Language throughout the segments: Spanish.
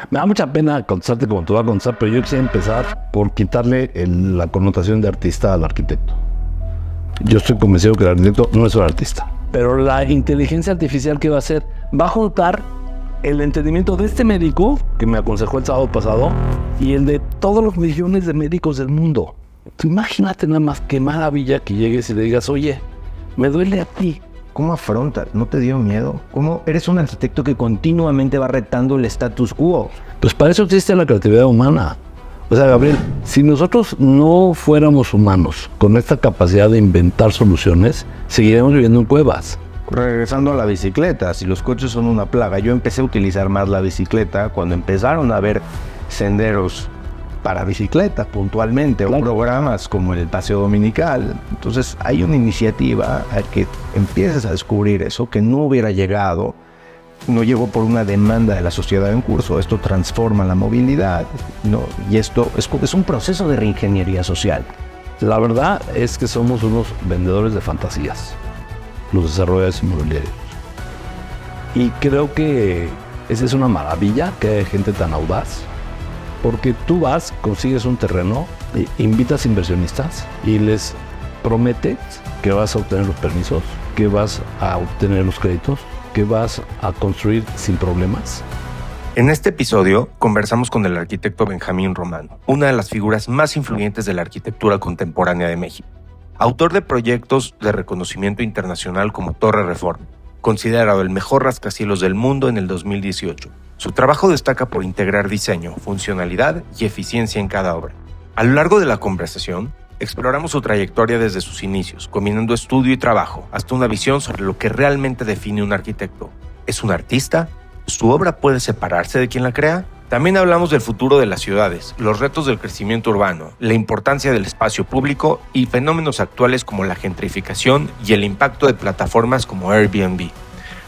Me da mucha pena contestarte como tú vas a contestar, pero yo quisiera empezar por quitarle la connotación de artista al arquitecto. Yo estoy convencido que el arquitecto no es un artista. Pero la inteligencia artificial que va a hacer va a juntar el entendimiento de este médico que me aconsejó el sábado pasado y el de todos los millones de médicos del mundo. Tú imagínate nada más qué maravilla que llegues y le digas, oye, me duele a ti. ¿Cómo afrontas? ¿No te dio miedo? ¿Cómo eres un arquitecto que continuamente va retando el status quo? Pues para eso existe la creatividad humana. O sea, Gabriel, si nosotros no fuéramos humanos con esta capacidad de inventar soluciones, seguiremos viviendo en cuevas. Regresando a la bicicleta, si los coches son una plaga, yo empecé a utilizar más la bicicleta cuando empezaron a haber senderos para bicicleta puntualmente, claro, o programas como el Paseo Dominical. Entonces hay una iniciativa a que empieces a descubrir eso que no hubiera llegado, no llegó por una demanda de la sociedad en curso. Esto transforma la movilidad, ¿no? Y esto es un proceso de reingeniería social. La verdad es que somos unos vendedores de fantasías, los desarrolladores inmobiliarios. Y creo que esa es una maravilla que haya gente tan audaz. Porque tú vas, consigues un terreno, invitas inversionistas y les prometes que vas a obtener los permisos, que vas a obtener los créditos, que vas a construir sin problemas. En este episodio conversamos con el arquitecto Benjamín Romano, una de las figuras más influyentes de la arquitectura contemporánea de México. Autor de proyectos de reconocimiento internacional como Torre Reforma, considerado el mejor rascacielos del mundo en el 2018. Su trabajo destaca por integrar diseño, funcionalidad y eficiencia en cada obra. A lo largo de la conversación, exploramos su trayectoria desde sus inicios, combinando estudio y trabajo, hasta una visión sobre lo que realmente define un arquitecto. ¿Es un artista? ¿Su obra puede separarse de quien la crea? También hablamos del futuro de las ciudades, los retos del crecimiento urbano, la importancia del espacio público y fenómenos actuales como la gentrificación y el impacto de plataformas como Airbnb.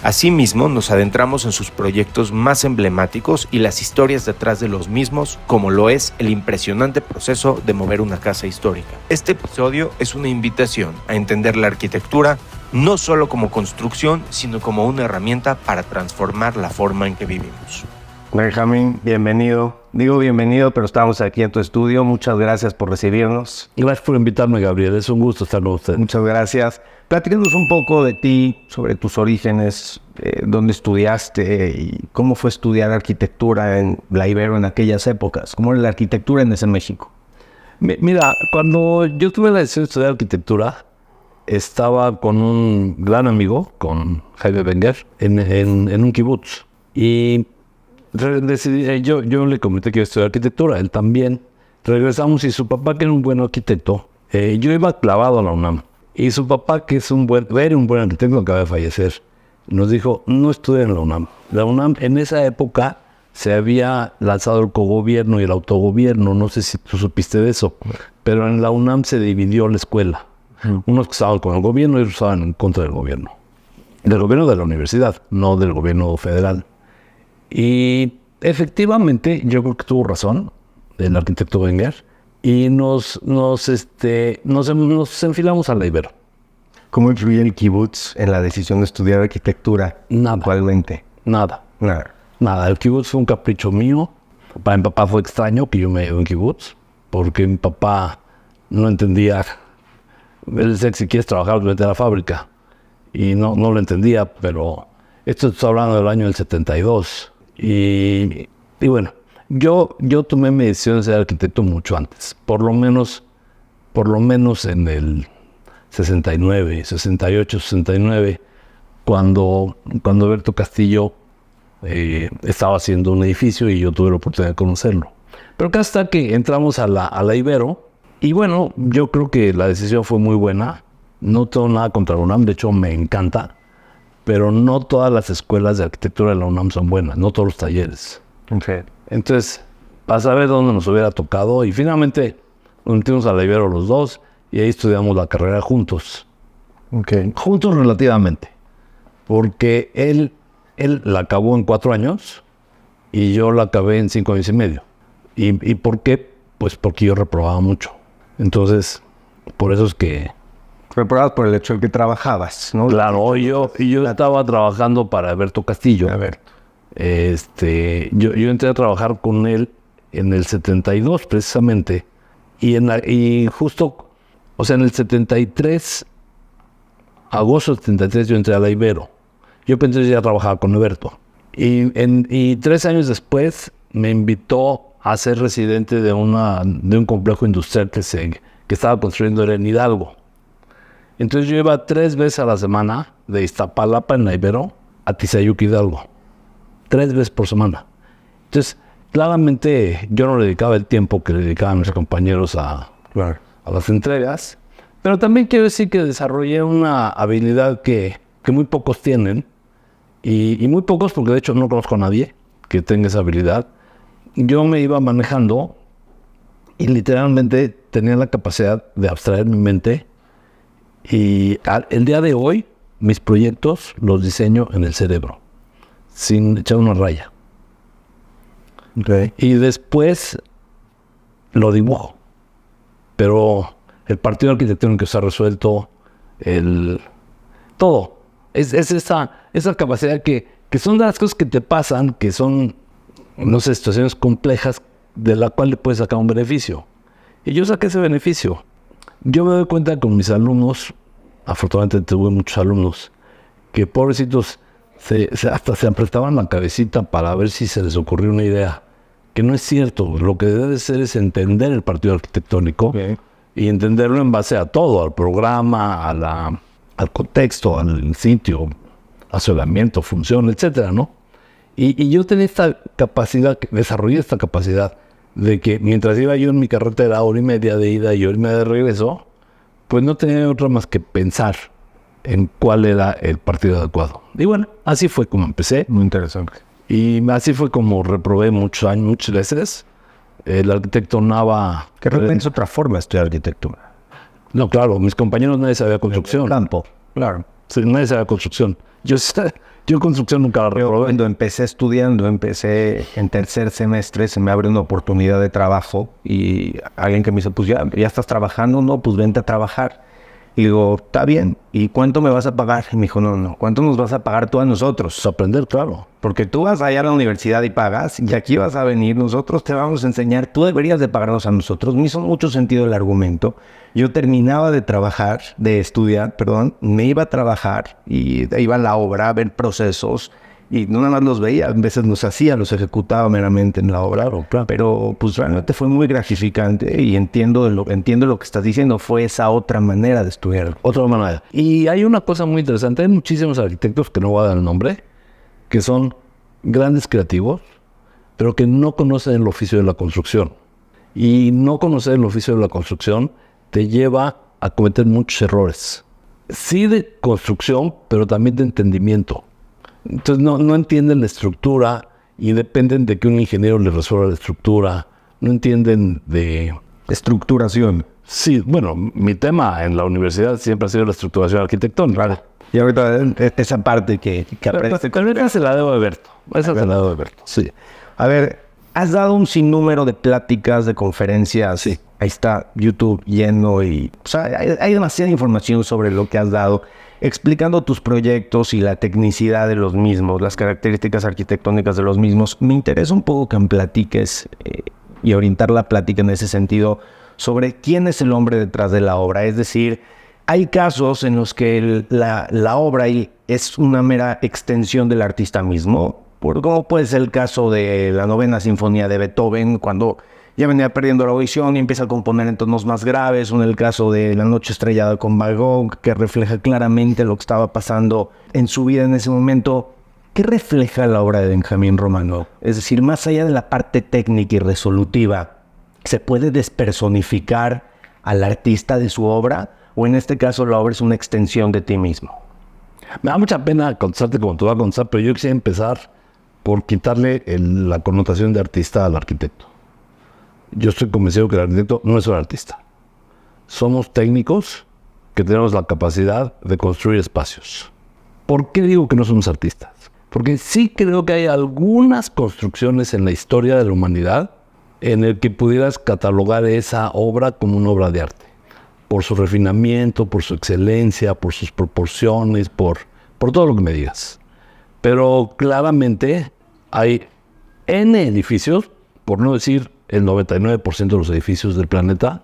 Asimismo, nos adentramos en sus proyectos más emblemáticos y las historias detrás de los mismos, como lo es el impresionante proceso de mover una casa histórica. Este episodio es una invitación a entender la arquitectura no solo como construcción, sino como una herramienta para transformar la forma en que vivimos. Benjamín, bienvenido. Digo bienvenido, pero estamos aquí en tu estudio. Muchas gracias por recibirnos. Gracias por invitarme, Gabriel. Es un gusto estar con usted. Muchas gracias. Platícanos un poco de ti, sobre tus orígenes, dónde estudiaste y cómo fue estudiar arquitectura en la Ibero en aquellas épocas. ¿Cómo era la arquitectura en ese México? Mira, cuando yo tuve la decisión de estudiar arquitectura, estaba con un gran amigo, con Jaime Wenger, en un kibutz. Y decidí, yo le comenté que iba a estudiar arquitectura, él también. Regresamos y su papá, que era un buen arquitecto, yo iba clavado a la UNAM. Y su papá, que era un buen arquitecto, acaba de fallecer, nos dijo, no estudien en la UNAM. La UNAM en esa época se había lanzado el cogobierno y el autogobierno, no sé si tú supiste de eso, pero en la UNAM se dividió la escuela. Unos que estaban con el gobierno y otros estaban en contra del gobierno. Del gobierno de la universidad, no del gobierno federal. Y efectivamente, yo creo que tuvo razón el arquitecto Wenger y nos enfilamos a la Ibero. ¿Cómo influye el kibutz en la decisión de estudiar arquitectura? Nada. Actualmente. Nada. El kibutz fue un capricho mío. Para mi papá fue extraño que yo me lleve un kibutz, porque mi papá no entendía. Él decía que si quieres trabajar, vete a la fábrica. Y no lo entendía, pero esto está hablando del año del 72. Y bueno, yo tomé mi decisión de ser arquitecto mucho antes, por lo menos en el 68, 69, cuando Alberto Castillo estaba haciendo un edificio y yo tuve la oportunidad de conocerlo. Pero acá está que entramos a la Ibero y bueno, yo creo que la decisión fue muy buena. No tengo nada contra la UNAM, de hecho me encanta. Pero no todas las escuelas de arquitectura de la UNAM son buenas, no todos los talleres. Okay. Entonces, para saber dónde nos hubiera tocado, y finalmente nos metimos a la Ibero los dos, y ahí estudiamos la carrera juntos. Okay. Juntos relativamente, porque él la acabó en 4 años, y yo la acabé en 5 años y medio. ¿Y por qué? Pues porque yo reprobaba mucho. Entonces, por eso es que... Reprobabas por el hecho de que trabajabas, ¿no? Claro, yo estaba trabajando para Alberto Castillo. Yo entré a trabajar con él en el 72 precisamente. Y justo, o sea, en el 73, agosto del 73, yo entré a la Ibero. Yo pensé ya trabajaba con Eberto. Y 3 años después me invitó a ser residente de un complejo industrial que estaba construyendo en Hidalgo. Entonces yo iba 3 veces a la semana de Iztapalapa en la Ibero a Tizayuca, Hidalgo. 3 veces por semana. Entonces, claramente yo no le dedicaba el tiempo que le dedicaban mis compañeros a las entregas, pero también quiero decir que desarrollé una habilidad que muy pocos tienen, y muy pocos porque de hecho no conozco a nadie que tenga esa habilidad. Yo me iba manejando y literalmente tenía la capacidad de abstraer mi mente, y el día de hoy mis proyectos los diseño en el cerebro, sin echar una raya. Okay. Y después lo dibujo. Pero el partido arquitectónico se ha resuelto, todo. Es esa capacidad que son de las cosas que te pasan, que son, no sé, situaciones complejas de la cual le puedes sacar un beneficio. Y yo saqué ese beneficio. Yo me doy cuenta con mis alumnos, afortunadamente tuve muchos alumnos, que pobrecitos hasta se apretaban la cabecita para ver si se les ocurrió una idea. Que no es cierto. Lo que debe ser es entender el partido arquitectónico, okay, y entenderlo en base a todo, al programa, al contexto, al sitio, asesoramiento, función, etcétera, ¿no? Y yo tenía esta capacidad, desarrollé esta capacidad de que mientras iba yo en mi carretera, 1:30 de ida y 1:30 de regreso, pues no tenía otra más que pensar en cuál era el partido adecuado. Y bueno, así fue como empecé. Muy interesante. Y así fue como reprobé muchas veces. El arquitecto Nava... Que de repente es otra forma de estudiar arquitectura. No, claro, mis compañeros nadie sabía construcción. Campo, claro. Sí, nadie sabía construcción. Yo construcción nunca la reprobé. Cuando empecé estudiando, empecé en tercer semestre, se me abre una oportunidad de trabajo y alguien que me dice, pues ya estás trabajando, no, pues vente a trabajar. Y digo, está bien, ¿y cuánto me vas a pagar? Y me dijo, no, ¿cuánto nos vas a pagar tú a nosotros? Pues aprender, claro. Porque tú vas allá a la universidad y pagas, y aquí vas a venir, nosotros te vamos a enseñar, tú deberías de pagarnos a nosotros. Me hizo mucho sentido el argumento. Yo terminaba de estudiar, me iba a trabajar y iba a la obra a ver procesos, y no nada más los veía, a veces los ejecutaba meramente en la obra, claro. Pero pues realmente fue muy gratificante y entiendo lo que estás diciendo, fue esa otra manera de estudiar. Otra manera. Y hay una cosa muy interesante, hay muchísimos arquitectos, que no voy a dar el nombre, que son grandes creativos, pero que no conocen el oficio de la construcción. Y no conocer el oficio de la construcción te lleva a cometer muchos errores. Sí de construcción, pero también de entendimiento. Entonces no entienden la estructura y dependen de que un ingeniero les resuelva la estructura. No entienden de... Estructuración. Sí, bueno, mi tema en la universidad siempre ha sido la estructuración arquitectónica. Vale. Y ahorita esa parte que aprendiste... Pero esa se la debo a Eberto. Sí. A ver, has dado un sinnúmero de pláticas, de conferencias. Sí. Ahí está YouTube lleno y... O sea, hay demasiada información sobre lo que has dado, explicando tus proyectos y la tecnicidad de los mismos, las características arquitectónicas de los mismos. Me interesa un poco que me platiques y orientar la plática en ese sentido sobre quién es el hombre detrás de la obra. Es decir, hay casos en los que la obra es una mera extensión del artista mismo, como puede ser el caso de la 9ª Sinfonía de Beethoven, cuando ya venía perdiendo la audición y empieza a componer en tonos más graves, o en el caso de La Noche Estrellada con Van Gogh, que refleja claramente lo que estaba pasando en su vida en ese momento. ¿Qué refleja la obra de Benjamín Romano? Es decir, más allá de la parte técnica y resolutiva, ¿se puede despersonificar al artista de su obra? ¿O en este caso la obra es una extensión de ti mismo? Me da mucha pena contestarte como tú vas a contestar, pero yo quisiera empezar por quitarle la connotación de artista al arquitecto. Yo estoy convencido que el arquitecto no es un artista. Somos técnicos que tenemos la capacidad de construir espacios. ¿Por qué digo que no somos artistas? Porque sí creo que hay algunas construcciones en la historia de la humanidad en el que pudieras catalogar esa obra como una obra de arte. Por su refinamiento, por su excelencia, por sus proporciones, por todo lo que me digas. Pero claramente hay N edificios, por no decir el 99% de los edificios del planeta,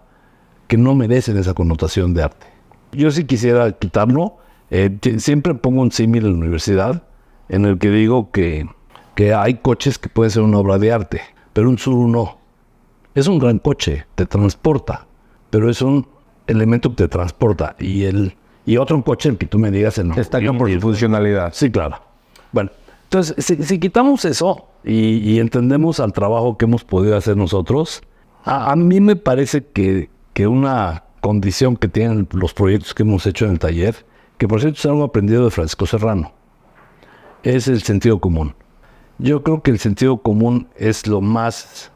que no merecen esa connotación de arte. Yo sí quisiera quitarlo. Siempre pongo un símil en la universidad en el que digo que hay coches que pueden ser una obra de arte, pero un Tsuru no. Es un gran coche, te transporta, pero es un elemento que te transporta. Y otro coche, el que tú me digas... Destaca por su funcionalidad. Sí, claro. Bueno, entonces, si quitamos eso y entendemos al trabajo que hemos podido hacer nosotros, a mí me parece que una condición que tienen los proyectos que hemos hecho en el taller, que por cierto es algo aprendido de Francisco Serrano, es el sentido común. Yo creo que el sentido común es lo más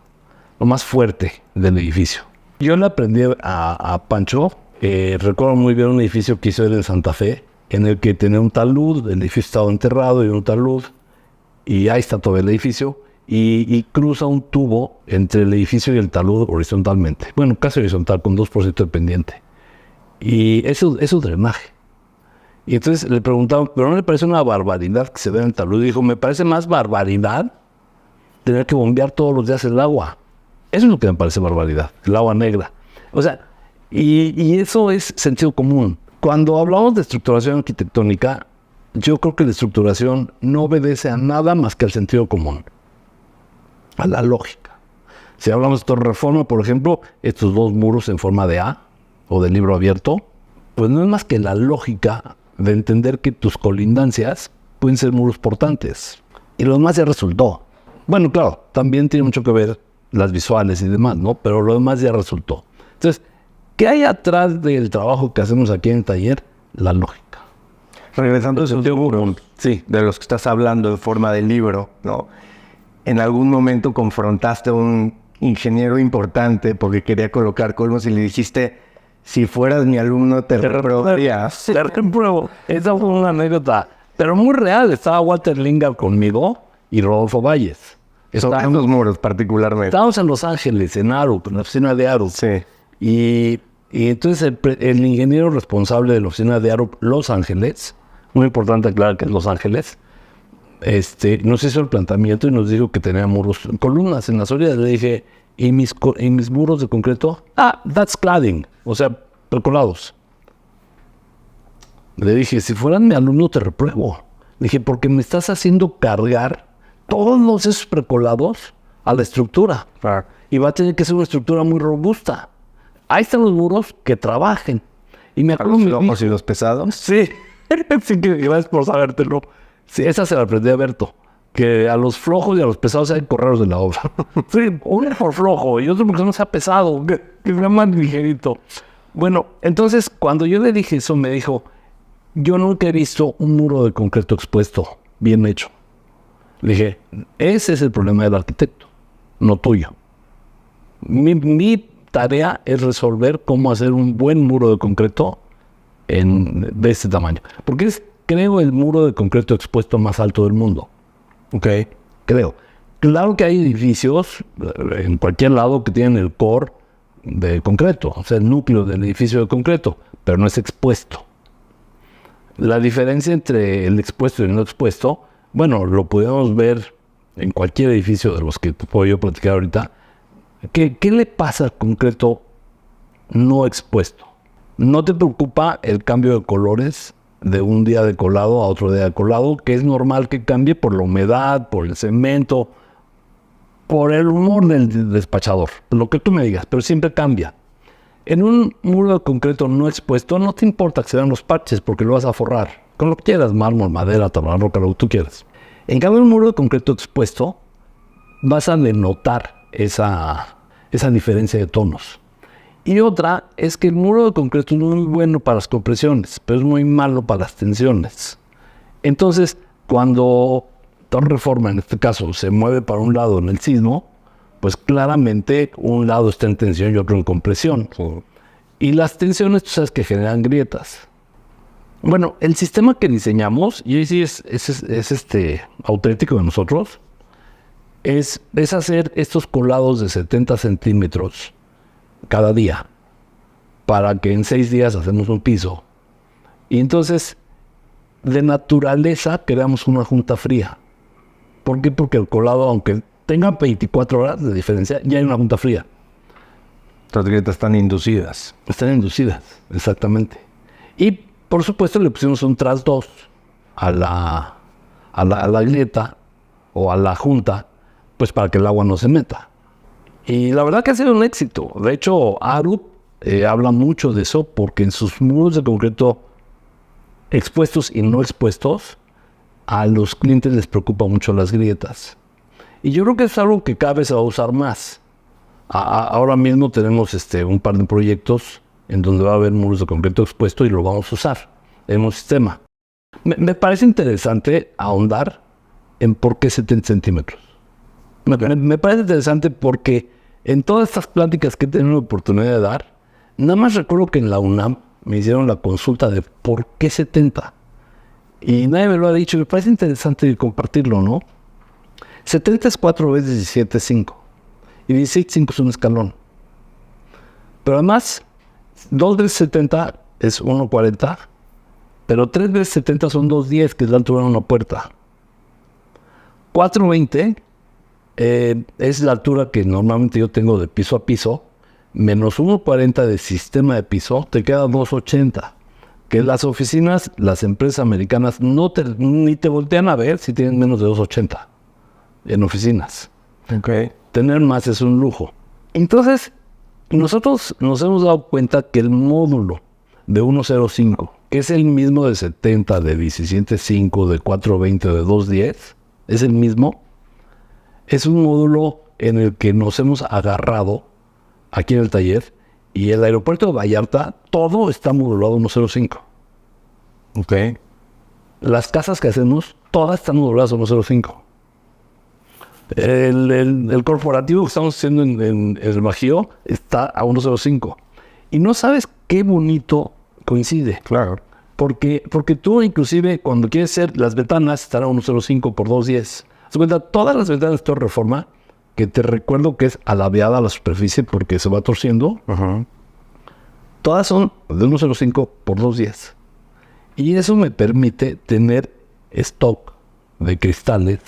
fuerte del edificio. Yo le aprendí a Pancho, recuerdo muy bien un edificio que hizo él en Santa Fe, en el que tenía un talud, el edificio estaba enterrado y un talud, y ahí está todo el edificio, y cruza un tubo entre el edificio y el talud horizontalmente. Bueno, casi horizontal, con 2% de pendiente. Y eso es drenaje. Y entonces le preguntaban, ¿pero no le parece una barbaridad que se vea en el talud? Y dijo, me parece más barbaridad tener que bombear todos los días el agua. Eso es lo que me parece barbaridad, el agua negra. O sea, y eso es sentido común. Cuando hablamos de estructuración arquitectónica, yo creo que la estructuración no obedece a nada más que al sentido común, a la lógica. Si hablamos de Torre Reforma, por ejemplo, estos dos muros en forma de A o de libro abierto, pues no es más que la lógica de entender que tus colindancias pueden ser muros portantes. Y lo demás ya resultó. Bueno, claro, también tiene mucho que ver las visuales y demás, ¿no? Pero lo demás ya resultó. Entonces, ¿qué hay atrás del trabajo que hacemos aquí en el taller? La lógica. Regresando a sentido común, sí, de los que estás hablando en forma de libro, ¿no? En algún momento confrontaste a un ingeniero importante porque quería colocar colmos y le dijiste, si fueras mi alumno te reprobarías. Te repruebo. Esa fue una anécdota, pero muy real. Estaba Walter Lingard conmigo y Rodolfo Valles. Sobre los muros particularmente. Estábamos en Los Ángeles, en Arup, en la oficina de Arup. Sí. Y entonces el ingeniero responsable de la oficina de Arup Los Ángeles, muy importante aclarar que es Los Ángeles, nos hizo el planteamiento y nos dijo que tenía muros, columnas en las orillas. Le dije, ¿y mis muros de concreto? That's cladding, o sea, percolados. Le dije, si fueran mi alumno te repruebo. Le dije, porque me estás haciendo cargar todos esos percolados a la estructura. Y va a tener que ser una estructura muy robusta. Ahí están los muros que trabajen. Y me acuerdo... ¿Los flojos y los pesados? Sí. Sí, que gracias por sabértelo. Sí, esa se la aprendí a Berto. Que a los flojos y a los pesados hay que correrlos de la obra. Sí, uno por flojo y otro porque no sea pesado, que sea más ligerito. Bueno, entonces cuando yo le dije eso, me dijo, yo nunca he visto un muro de concreto expuesto, bien hecho. Le dije, ese es el problema del arquitecto, no tuyo. Mi tarea es resolver cómo hacer un buen muro de concreto de este tamaño. Porque es, creo, el muro de concreto expuesto más alto del mundo. Ok. Creo. Claro que hay edificios en cualquier lado que tienen el core de concreto, o sea, el núcleo del edificio de concreto, pero no es expuesto. La diferencia entre el expuesto y el no expuesto, bueno, lo podemos ver en cualquier edificio de los que puedo yo platicar ahorita. ¿Qué le pasa al concreto no expuesto? ¿No te preocupa el cambio de colores de un día de colado a otro día de colado, que es normal que cambie por la humedad, por el cemento, por el humor del despachador, lo que tú me digas, pero siempre cambia? En un muro de concreto no expuesto no te importa que se vean los parches porque lo vas a forrar con lo que quieras, mármol, madera, tabla roca, lo que tú quieras. En cambio, en un muro de concreto expuesto vas a denotar esa diferencia de tonos. Y otra es que el muro de concreto es muy bueno para las compresiones, pero es muy malo para las tensiones. Entonces, cuando Torre Reforma, en este caso, se mueve para un lado en el sismo, pues claramente un lado está en tensión y otro en compresión. Sí. Y las tensiones, tú sabes que generan grietas. Bueno, el sistema que diseñamos, y ahí sí es auténtico de nosotros, es hacer estos colados de 70 centímetros cada día, para que en 6 días hacemos un piso. Y entonces, de naturaleza, creamos una junta fría. ¿Por qué? Porque el colado, aunque tenga 24 horas de diferencia, ya hay una junta fría. Las grietas están inducidas. Están inducidas, exactamente. Y, por supuesto, le pusimos un tras 2 a la grieta o a la junta, pues para que el agua no se meta. Y la verdad que ha sido un éxito. De hecho, Arup habla mucho de eso porque en sus muros de concreto expuestos y no expuestos, a los clientes les preocupa mucho las grietas. Y yo creo que es algo que cada vez se va a usar más. Ahora mismo tenemos un par de proyectos en donde va a haber muros de concreto expuesto y lo vamos a usar en un sistema. Me parece interesante ahondar en por qué 70 centímetros. Me parece interesante porque en todas estas pláticas que he tenido la oportunidad de dar, nada más recuerdo que en la UNAM me hicieron la consulta de por qué 70. Y nadie me lo ha dicho. Me parece interesante compartirlo, ¿no? 70 es 4 veces 17 es 5. Y 16, 5 es un escalón. Pero además, 2 veces 70 es 1,40. Pero 3 veces 70 son 2,10, que es la altura de una puerta. 4,20 es la altura que normalmente yo tengo de piso a piso, menos 1,40 de sistema de piso, te queda 2,80. Que las oficinas, las empresas americanas, ni te voltean a ver si tienen menos de 2,80 en oficinas. Okay. Tener más es un lujo. Entonces, nosotros nos hemos dado cuenta que el módulo de 1,05, que es el mismo de 70, de 17,5, de 4,20, de 2,10, es el mismo. Es un módulo en el que nos hemos agarrado aquí en el taller, y el aeropuerto de Vallarta, todo está modulado 1,05. Ok. Las casas que hacemos, todas están moduladas 1,05. El corporativo que estamos haciendo en el Bajío está a 1,05. Y no sabes qué bonito coincide. Claro. Porque tú inclusive cuando quieres hacer las ventanas están a 1,05 por 2,10. Haz cuenta, todas las ventanas de Torre Reforma, que te recuerdo que es alabeada a la superficie porque se va torciendo, todas son de 1,05 por 2,10. Y eso me permite tener stock de cristales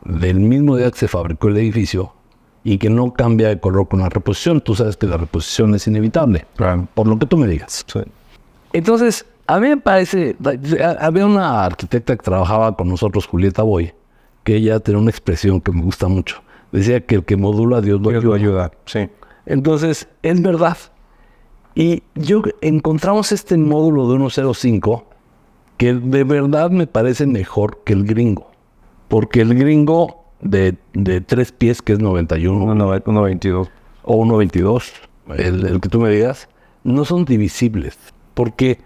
del mismo día que se fabricó el edificio y que no cambia de color con la reposición. Tú sabes que la reposición es inevitable, por lo que tú me digas. Sí. Entonces, a mí me parece... Había una arquitecta que trabajaba con nosotros, Julieta Boy, que ella tenía una expresión que me gusta mucho. Decía que el que modula, Dios lo ayuda. Sí. Entonces, es verdad. Y encontramos este módulo de 1,05 que de verdad me parece mejor que el gringo. Porque el gringo de 3 pies, que es 91, 1,22 o 1,22, el que tú me digas, no son divisibles. Porque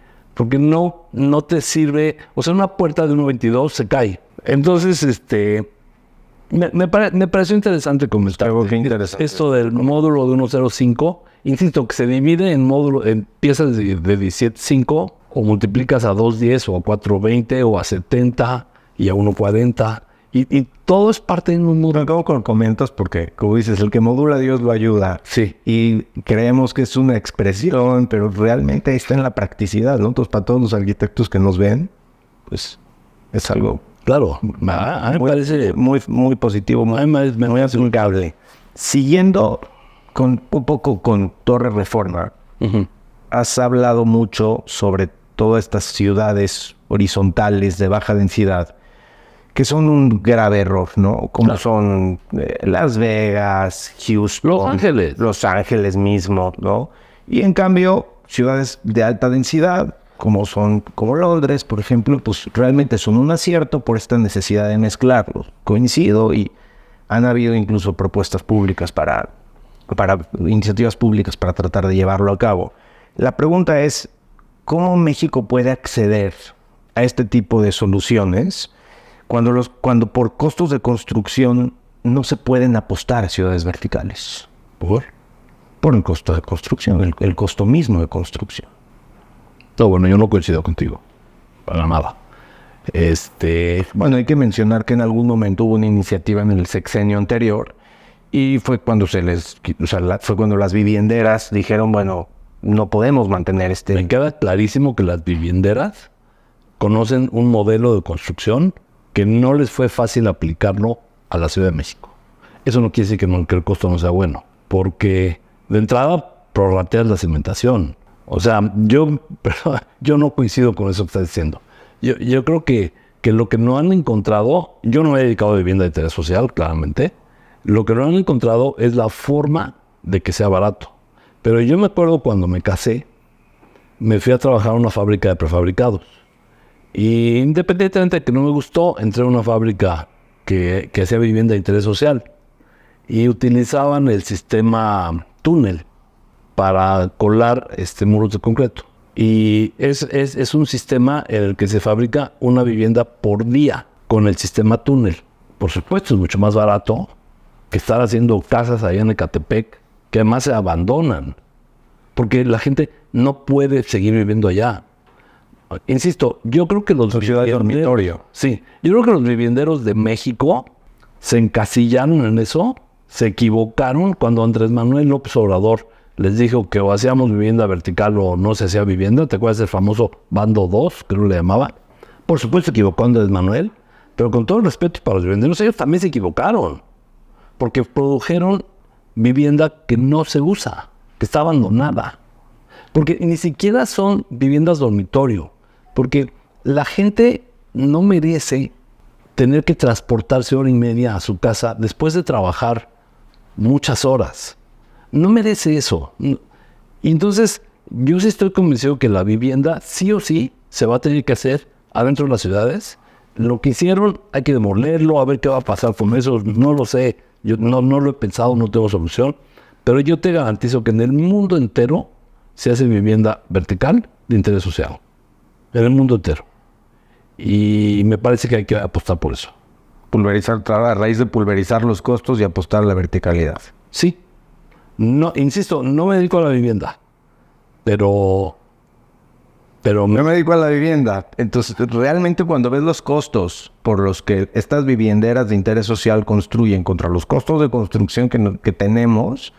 no te sirve... O sea, una puerta de 1,22 se cae. Entonces, me pareció interesante comentar esto del módulo de 1,05. Insisto, que se divide en piezas de 17,5, o multiplicas a 2,10 o a 4,20 o a 70 y a 1,40. Y todo es parte de un módulo. Acabo con comentas porque, como dices, el que modula, Dios lo ayuda. Sí. Y creemos que es una expresión, pero realmente está en la practicidad, ¿no? Entonces, para todos los arquitectos que nos ven, pues es algo... Claro, a mí me parece muy positivo, muy aplicable. Siguiendo un poco con Torre Reforma, has hablado mucho sobre todas estas ciudades horizontales de baja densidad que son un grave error, ¿no? Como son Las Vegas, Houston, Los Ángeles mismo, ¿no? Y en cambio, ciudades de alta densidad, como Londres, por ejemplo, pues realmente son un acierto por esta necesidad de mezclarlos. Coincido, y han habido incluso propuestas públicas para iniciativas públicas para tratar de llevarlo a cabo. La pregunta es, ¿cómo México puede acceder a este tipo de soluciones cuando por costos de construcción no se pueden apostar a ciudades verticales? Por el costo de construcción, el costo mismo de construcción. No, bueno, yo no coincido contigo, para nada. Bueno, hay que mencionar que en algún momento hubo una iniciativa en el sexenio anterior y fue cuando fue cuando las vivienderas dijeron, bueno, no podemos mantener Me queda clarísimo que las vivienderas conocen un modelo de construcción que no les fue fácil aplicarlo a la Ciudad de México. Eso no quiere decir que el costo no sea bueno, porque de entrada prorrateas la cimentación. O sea, yo no coincido con eso que estás diciendo. Yo creo que lo que no han encontrado, yo no me he dedicado a vivienda de interés social, claramente, lo que no han encontrado es la forma de que sea barato. Pero yo me acuerdo cuando me casé, me fui a trabajar a una fábrica de prefabricados. Y independientemente de que no me gustó, entré a una fábrica que hacía vivienda de interés social. Y utilizaban el sistema túnel para colar muros de concreto. Y es un sistema en el que se fabrica una vivienda por día con el sistema túnel. Por supuesto, es mucho más barato que estar haciendo casas allá en Ecatepec, que además se abandonan, porque la gente no puede seguir viviendo allá. Insisto, yo creo que los ciudad de dormitorio. Sí, yo creo que los vivienderos de México se encasillaron en eso, se equivocaron cuando Andrés Manuel López Obrador les dijo que o hacíamos vivienda vertical o no se hacía vivienda. ¿Te acuerdas del famoso Bando 2, creo que le llamaba? Por supuesto se equivocó Andrés Manuel, pero con todo el respeto para los vivienderos, ellos también se equivocaron, porque produjeron vivienda que no se usa, que está abandonada. Porque ni siquiera son viviendas dormitorio, porque la gente no merece tener que transportarse hora y media a su casa después de trabajar muchas horas. No merece eso. Y entonces, yo sí estoy convencido que la vivienda sí o sí se va a tener que hacer adentro de las ciudades. Lo que hicieron, hay que demolerlo, a ver qué va a pasar con eso. No lo sé, yo no lo he pensado, no tengo solución. Pero yo te garantizo que en el mundo entero se hace vivienda vertical de interés social. En el mundo entero. Y me parece que hay que apostar por eso. Pulverizar, a raíz de pulverizar los costos y apostar a la verticalidad. Sí. No, insisto, no me dedico a la vivienda. Pero no me dedico a la vivienda. Entonces, realmente cuando ves los costos por los que estas vivienderas de interés social construyen contra los costos de construcción que tenemos,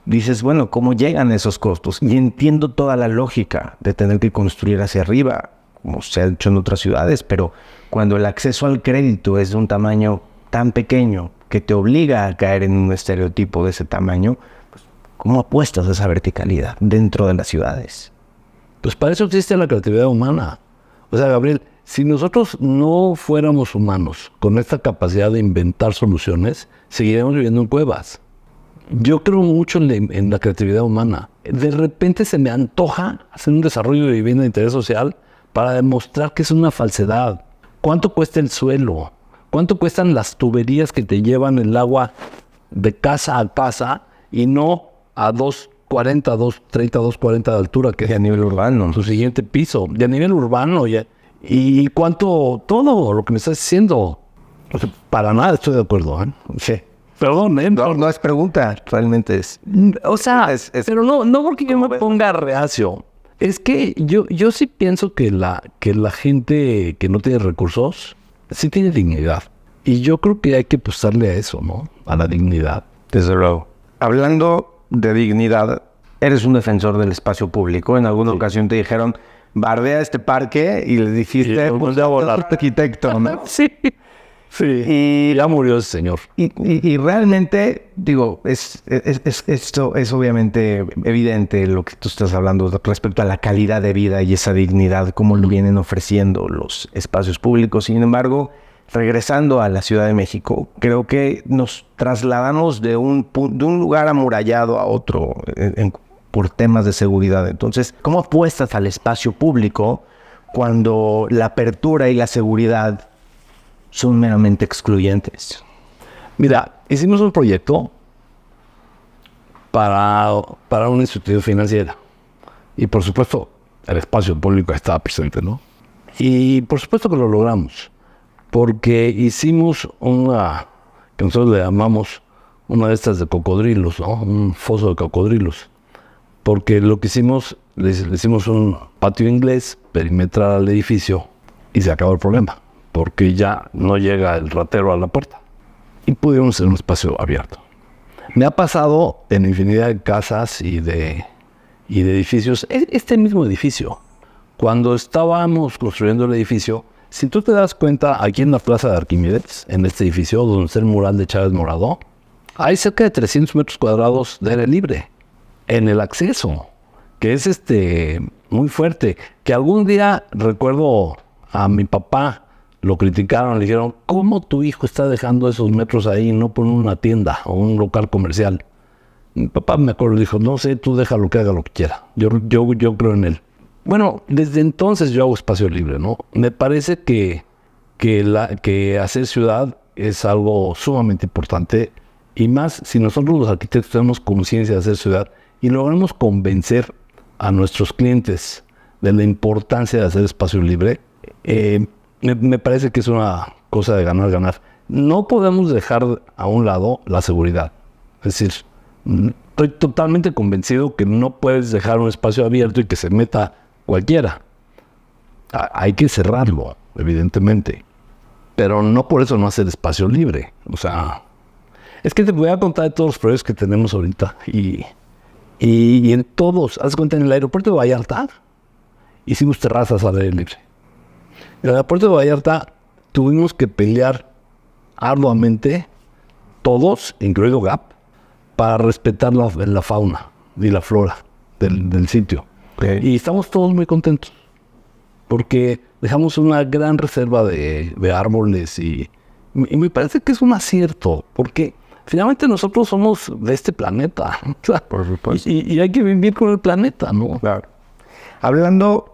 dices, bueno, ¿cómo llegan esos costos? Y entiendo toda la lógica de tener que construir hacia arriba, como se ha hecho en otras ciudades, pero cuando el acceso al crédito es de un tamaño tan pequeño que te obliga a caer en un estereotipo de ese tamaño, pues, ¿cómo apuestas a esa verticalidad dentro de las ciudades? Pues para eso existe la creatividad humana. O sea, Gabriel, si nosotros no fuéramos humanos con esta capacidad de inventar soluciones, seguiríamos viviendo en cuevas. Yo creo mucho en la creatividad humana. De repente se me antoja hacer un desarrollo de vivienda de interés social para demostrar que es una falsedad. ¿Cuánto cuesta el suelo? ¿Cuánto cuestan las tuberías que te llevan el agua de casa a casa y no a 2.40, 2.30, 2.40 de altura, que es a nivel urbano, su siguiente piso? De a nivel urbano, ¿y cuánto? Todo lo que me estás diciendo. O sea, para nada estoy de acuerdo, ¿eh? Sí. Perdón, no es pregunta, realmente es. O sea, pero no porque yo me ponga reacio. Es que yo sí pienso que la gente que no tiene recursos sí tiene dignidad. Y yo creo que hay que apostarle a eso, ¿no? A la dignidad. Desde luego. Hablando de dignidad, eres un defensor del espacio público. En alguna ocasión te dijeron, bardea este parque, y le dijiste, pues, arquitecto, ¿no? Sí. Sí, y ya murió ese señor. Y realmente, digo, esto es obviamente evidente lo que tú estás hablando respecto a la calidad de vida y esa dignidad, como lo vienen ofreciendo los espacios públicos. Sin embargo, regresando a la Ciudad de México, creo que nos trasladamos de un lugar amurallado a otro por temas de seguridad. Entonces, ¿cómo apuestas al espacio público cuando la apertura y la seguridad son meramente excluyentes? Mira, hicimos un proyecto para una institución financiera. Y por supuesto, el espacio público estaba presente, ¿no? Y por supuesto que lo logramos. Porque hicimos una, que nosotros le llamamos una de estas de cocodrilos, ¿no? Un foso de cocodrilos. Porque lo que hicimos, le hicimos un patio inglés perimetral al edificio y se acabó el problema. Porque ya no llega el ratero a la puerta. Y pudimos hacer un espacio abierto. Me ha pasado en infinidad de casas y de edificios. Este mismo edificio, cuando estábamos construyendo el edificio, Si tú te das cuenta, aquí en la Plaza de Arquímedes, en este edificio donde está el mural de Chávez Morado, hay cerca de 300 metros cuadrados de aire libre en el acceso, que es muy fuerte. Que algún día, recuerdo a mi papá, lo criticaron, le dijeron, ¿cómo tu hijo está dejando esos metros ahí y no pone una tienda o un local comercial? Mi papá, me acuerdo, dijo, no sé, tú déjalo que haga lo que quiera. Yo creo en él. Bueno, desde entonces yo hago espacio libre, ¿no? Me parece que hacer ciudad es algo sumamente importante, y más si nosotros los arquitectos tenemos conciencia de hacer ciudad y logramos convencer a nuestros clientes de la importancia de hacer espacio libre. Me parece que es una cosa de ganar. No podemos dejar a un lado la seguridad. Es decir, estoy totalmente convencido que no puedes dejar un espacio abierto y que se meta cualquiera. Hay que cerrarlo, evidentemente. Pero no por eso no hacer espacio libre. O sea, es que te voy a contar de todos los proyectos que tenemos ahorita. Y en todos, haz cuenta, en el aeropuerto de Vallarta, hicimos terrazas al aire libre. En el aeropuerto de Vallarta tuvimos que pelear arduamente, todos, incluido GAP, para respetar la fauna y la flora del sitio. Okay. Y estamos todos muy contentos, porque dejamos una gran reserva de árboles y me parece que es un acierto, porque finalmente nosotros somos de este planeta. Por supuesto. Y hay que vivir con el planeta, ¿no? Claro. Hablando,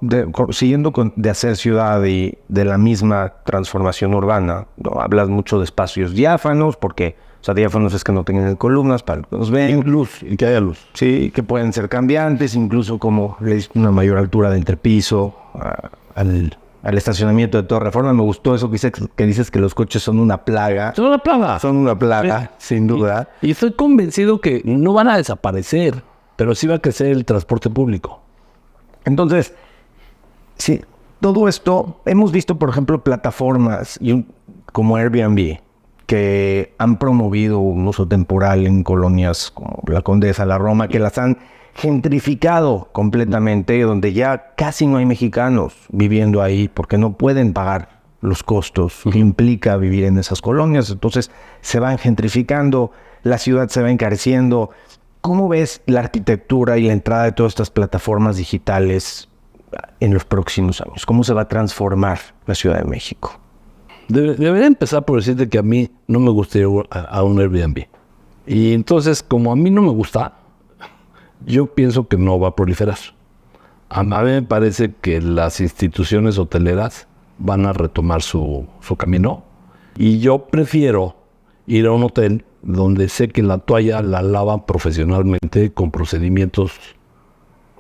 siguiendo de hacer ciudad y de la misma transformación urbana, ¿no? Hablas mucho de espacios diáfanos, porque, o sea, diáfanos es que no tengan columnas para que nos vean. Luz, y que haya luz. Sí, que pueden ser cambiantes, incluso como le diste una mayor altura de entrepiso al estacionamiento de Torre Reforma. Me gustó eso que dices que los coches son una plaga. Son una plaga. Son una plaga, sí, sin duda. Y estoy convencido que no van a desaparecer, pero sí va a crecer el transporte público. Entonces, sí, todo esto, hemos visto, por ejemplo, plataformas como Airbnb, que han promovido un uso temporal en colonias como la Condesa, la Roma, que las han gentrificado completamente, donde ya casi no hay mexicanos viviendo ahí porque no pueden pagar los costos que implica vivir en esas colonias. Entonces se van gentrificando, la ciudad se va encareciendo. ¿Cómo ves la arquitectura y la entrada de todas estas plataformas digitales en los próximos años? ¿Cómo se va a transformar la Ciudad de México? Debería empezar por decirte que a mí no me gusta ir a un Airbnb. Y entonces, como a mí no me gusta, yo pienso que no va a proliferar. A mí me parece que las instituciones hoteleras van a retomar su camino. Y yo prefiero ir a un hotel donde sé que la toalla la lavan profesionalmente con procedimientos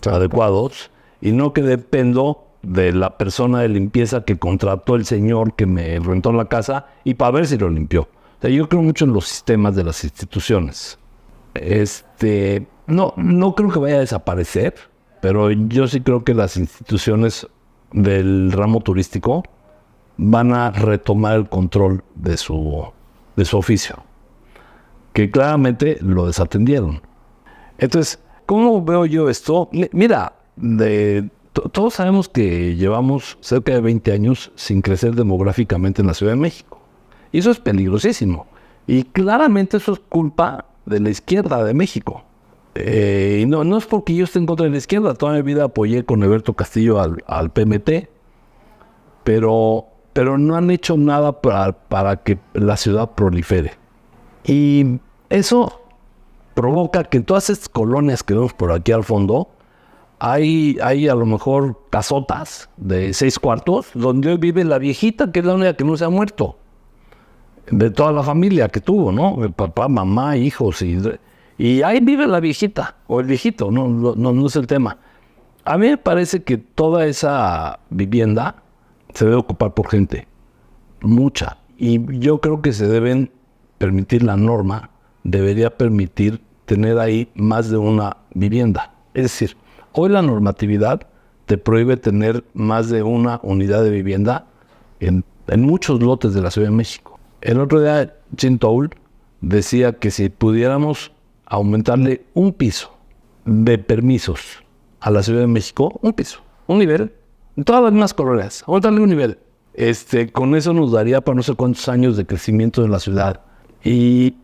adecuados y no que dependo de la persona de limpieza que contrató el señor que me rentó la casa y para ver si lo limpió. O sea, yo creo mucho en los sistemas de las instituciones. No creo que vaya a desaparecer, pero yo sí creo que las instituciones del ramo turístico van a retomar el control de su oficio, que claramente lo desatendieron. Entonces, ¿cómo veo yo esto? Mira, todos sabemos que llevamos cerca de 20 años sin crecer demográficamente en la Ciudad de México. Y eso es peligrosísimo. Y claramente eso es culpa de la izquierda de México. Y no es porque yo esté en contra de la izquierda. Toda mi vida apoyé con Eberto Castillo al PMT. Pero no han hecho nada para que la ciudad prolifere. Y eso provoca que en todas estas colonias que vemos por aquí al fondo, hay a lo mejor casotas de 6 cuartos, donde hoy vive la viejita, que es la única que no se ha muerto. De toda la familia que tuvo, ¿no? El papá, mamá, hijos. Y ahí vive la viejita, o el viejito, no es el tema. A mí me parece que toda esa vivienda se debe ocupar por gente, mucha. Y yo creo que se deben permitir, la norma debería permitir tener ahí más de una vivienda. Es decir, hoy la normatividad te prohíbe tener más de una unidad de vivienda en muchos lotes de la Ciudad de México. El otro día, Chintoul decía que si pudiéramos aumentarle un piso de permisos a la Ciudad de México, un piso, un nivel, en todas las mismas colonias, aumentarle un nivel, Con eso nos daría para no sé cuántos años de crecimiento de la ciudad. Y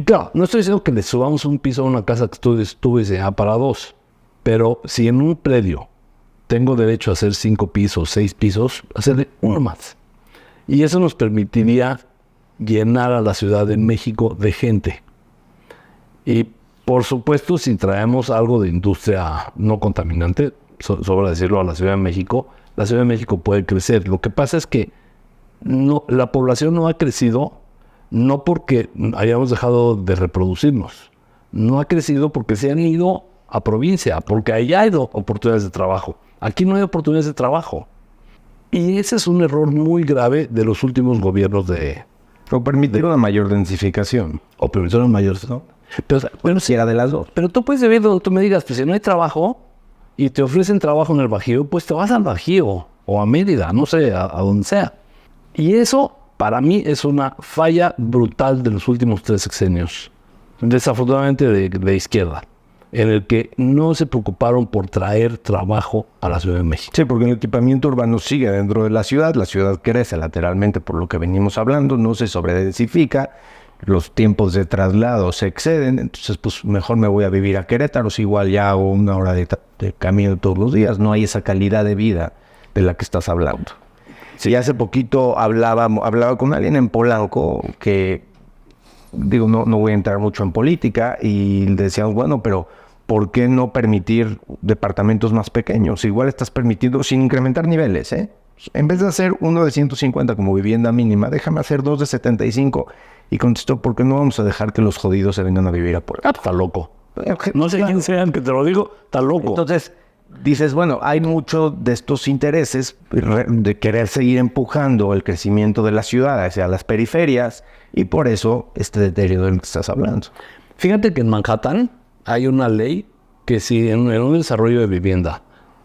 claro, no estoy diciendo que le subamos un piso a una casa que estuviese para 2, pero si en un predio tengo derecho a hacer 5 pisos, 6 pisos, hacerle uno más. Y eso nos permitiría llenar a la Ciudad de México de gente. Y por supuesto, si traemos algo de industria no contaminante, sobra decirlo, a la Ciudad de México, la Ciudad de México puede crecer. Lo que pasa es que la población no ha crecido, no porque hayamos dejado de reproducirnos. No ha crecido porque se han ido a provincia, porque allá hay oportunidades de trabajo. Aquí no hay oportunidades de trabajo. Y ese es un error muy grave de los últimos gobiernos O permitir una mayor densificación. O permitir una mayor... ¿no? Pero Si era de las dos. Pero tú puedes vivir donde tú me digas, pues si no hay trabajo y te ofrecen trabajo en el Bajío, pues te vas al Bajío o a Mérida, no sé, a donde sea. Y eso, para mí, es una falla brutal de los últimos 3 sexenios. Desafortunadamente de izquierda, en el que no se preocuparon por traer trabajo a la Ciudad de México. Sí, porque el equipamiento urbano sigue dentro de la ciudad crece lateralmente por lo que venimos hablando, no se sobredensifica, los tiempos de traslado se exceden, entonces pues mejor me voy a vivir a Querétaro, si igual ya hago 1 hora de camino todos los días, no hay esa calidad de vida de la que estás hablando. Sí, hace poquito hablaba con alguien en Polanco que, digo, no voy a entrar mucho en política, y le decíamos, bueno, pero ¿por qué no permitir departamentos más pequeños? Igual estás permitiendo, sin incrementar niveles, ¿eh? En vez de hacer uno de 150 como vivienda mínima, déjame hacer 2 de 75. Y contestó, ¿por qué no vamos a dejar que los jodidos se vengan a vivir a Puebla? Está loco. No sé quién sea el que te lo digo, está loco. Entonces, dices, bueno, hay mucho de estos intereses de querer seguir empujando el crecimiento de la ciudad hacia las periferias, y por eso este deterioro del que estás hablando. Fíjate que en Manhattan hay una ley que si en un desarrollo de vivienda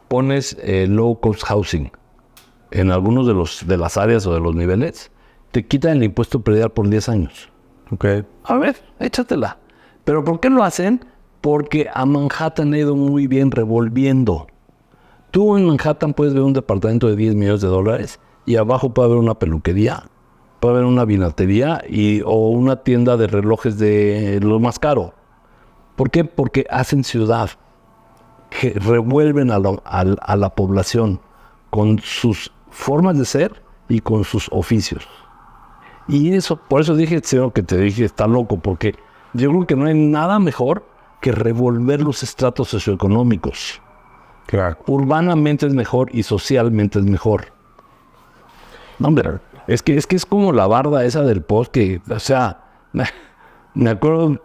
pones low cost housing en algunos de las áreas o de los niveles, te quitan el impuesto predial por 10 años. Okay. A ver, échatela. ¿Pero por qué lo hacen? Porque a Manhattan ha ido muy bien revolviendo. Tú en Manhattan puedes ver un departamento de $10 millones y abajo puede haber una peluquería, puede haber una vinatería o una tienda de relojes de lo más caro. ¿Por qué? Porque hacen ciudad, que revuelven a la población con sus formas de ser y con sus oficios. Y eso, por eso dije, que te dije, está loco, porque yo creo que no hay nada mejor que revolver los estratos socioeconómicos. Claro. Urbanamente es mejor y socialmente es mejor. No, hombre, es que es como la barda esa del post que, o sea, me acuerdo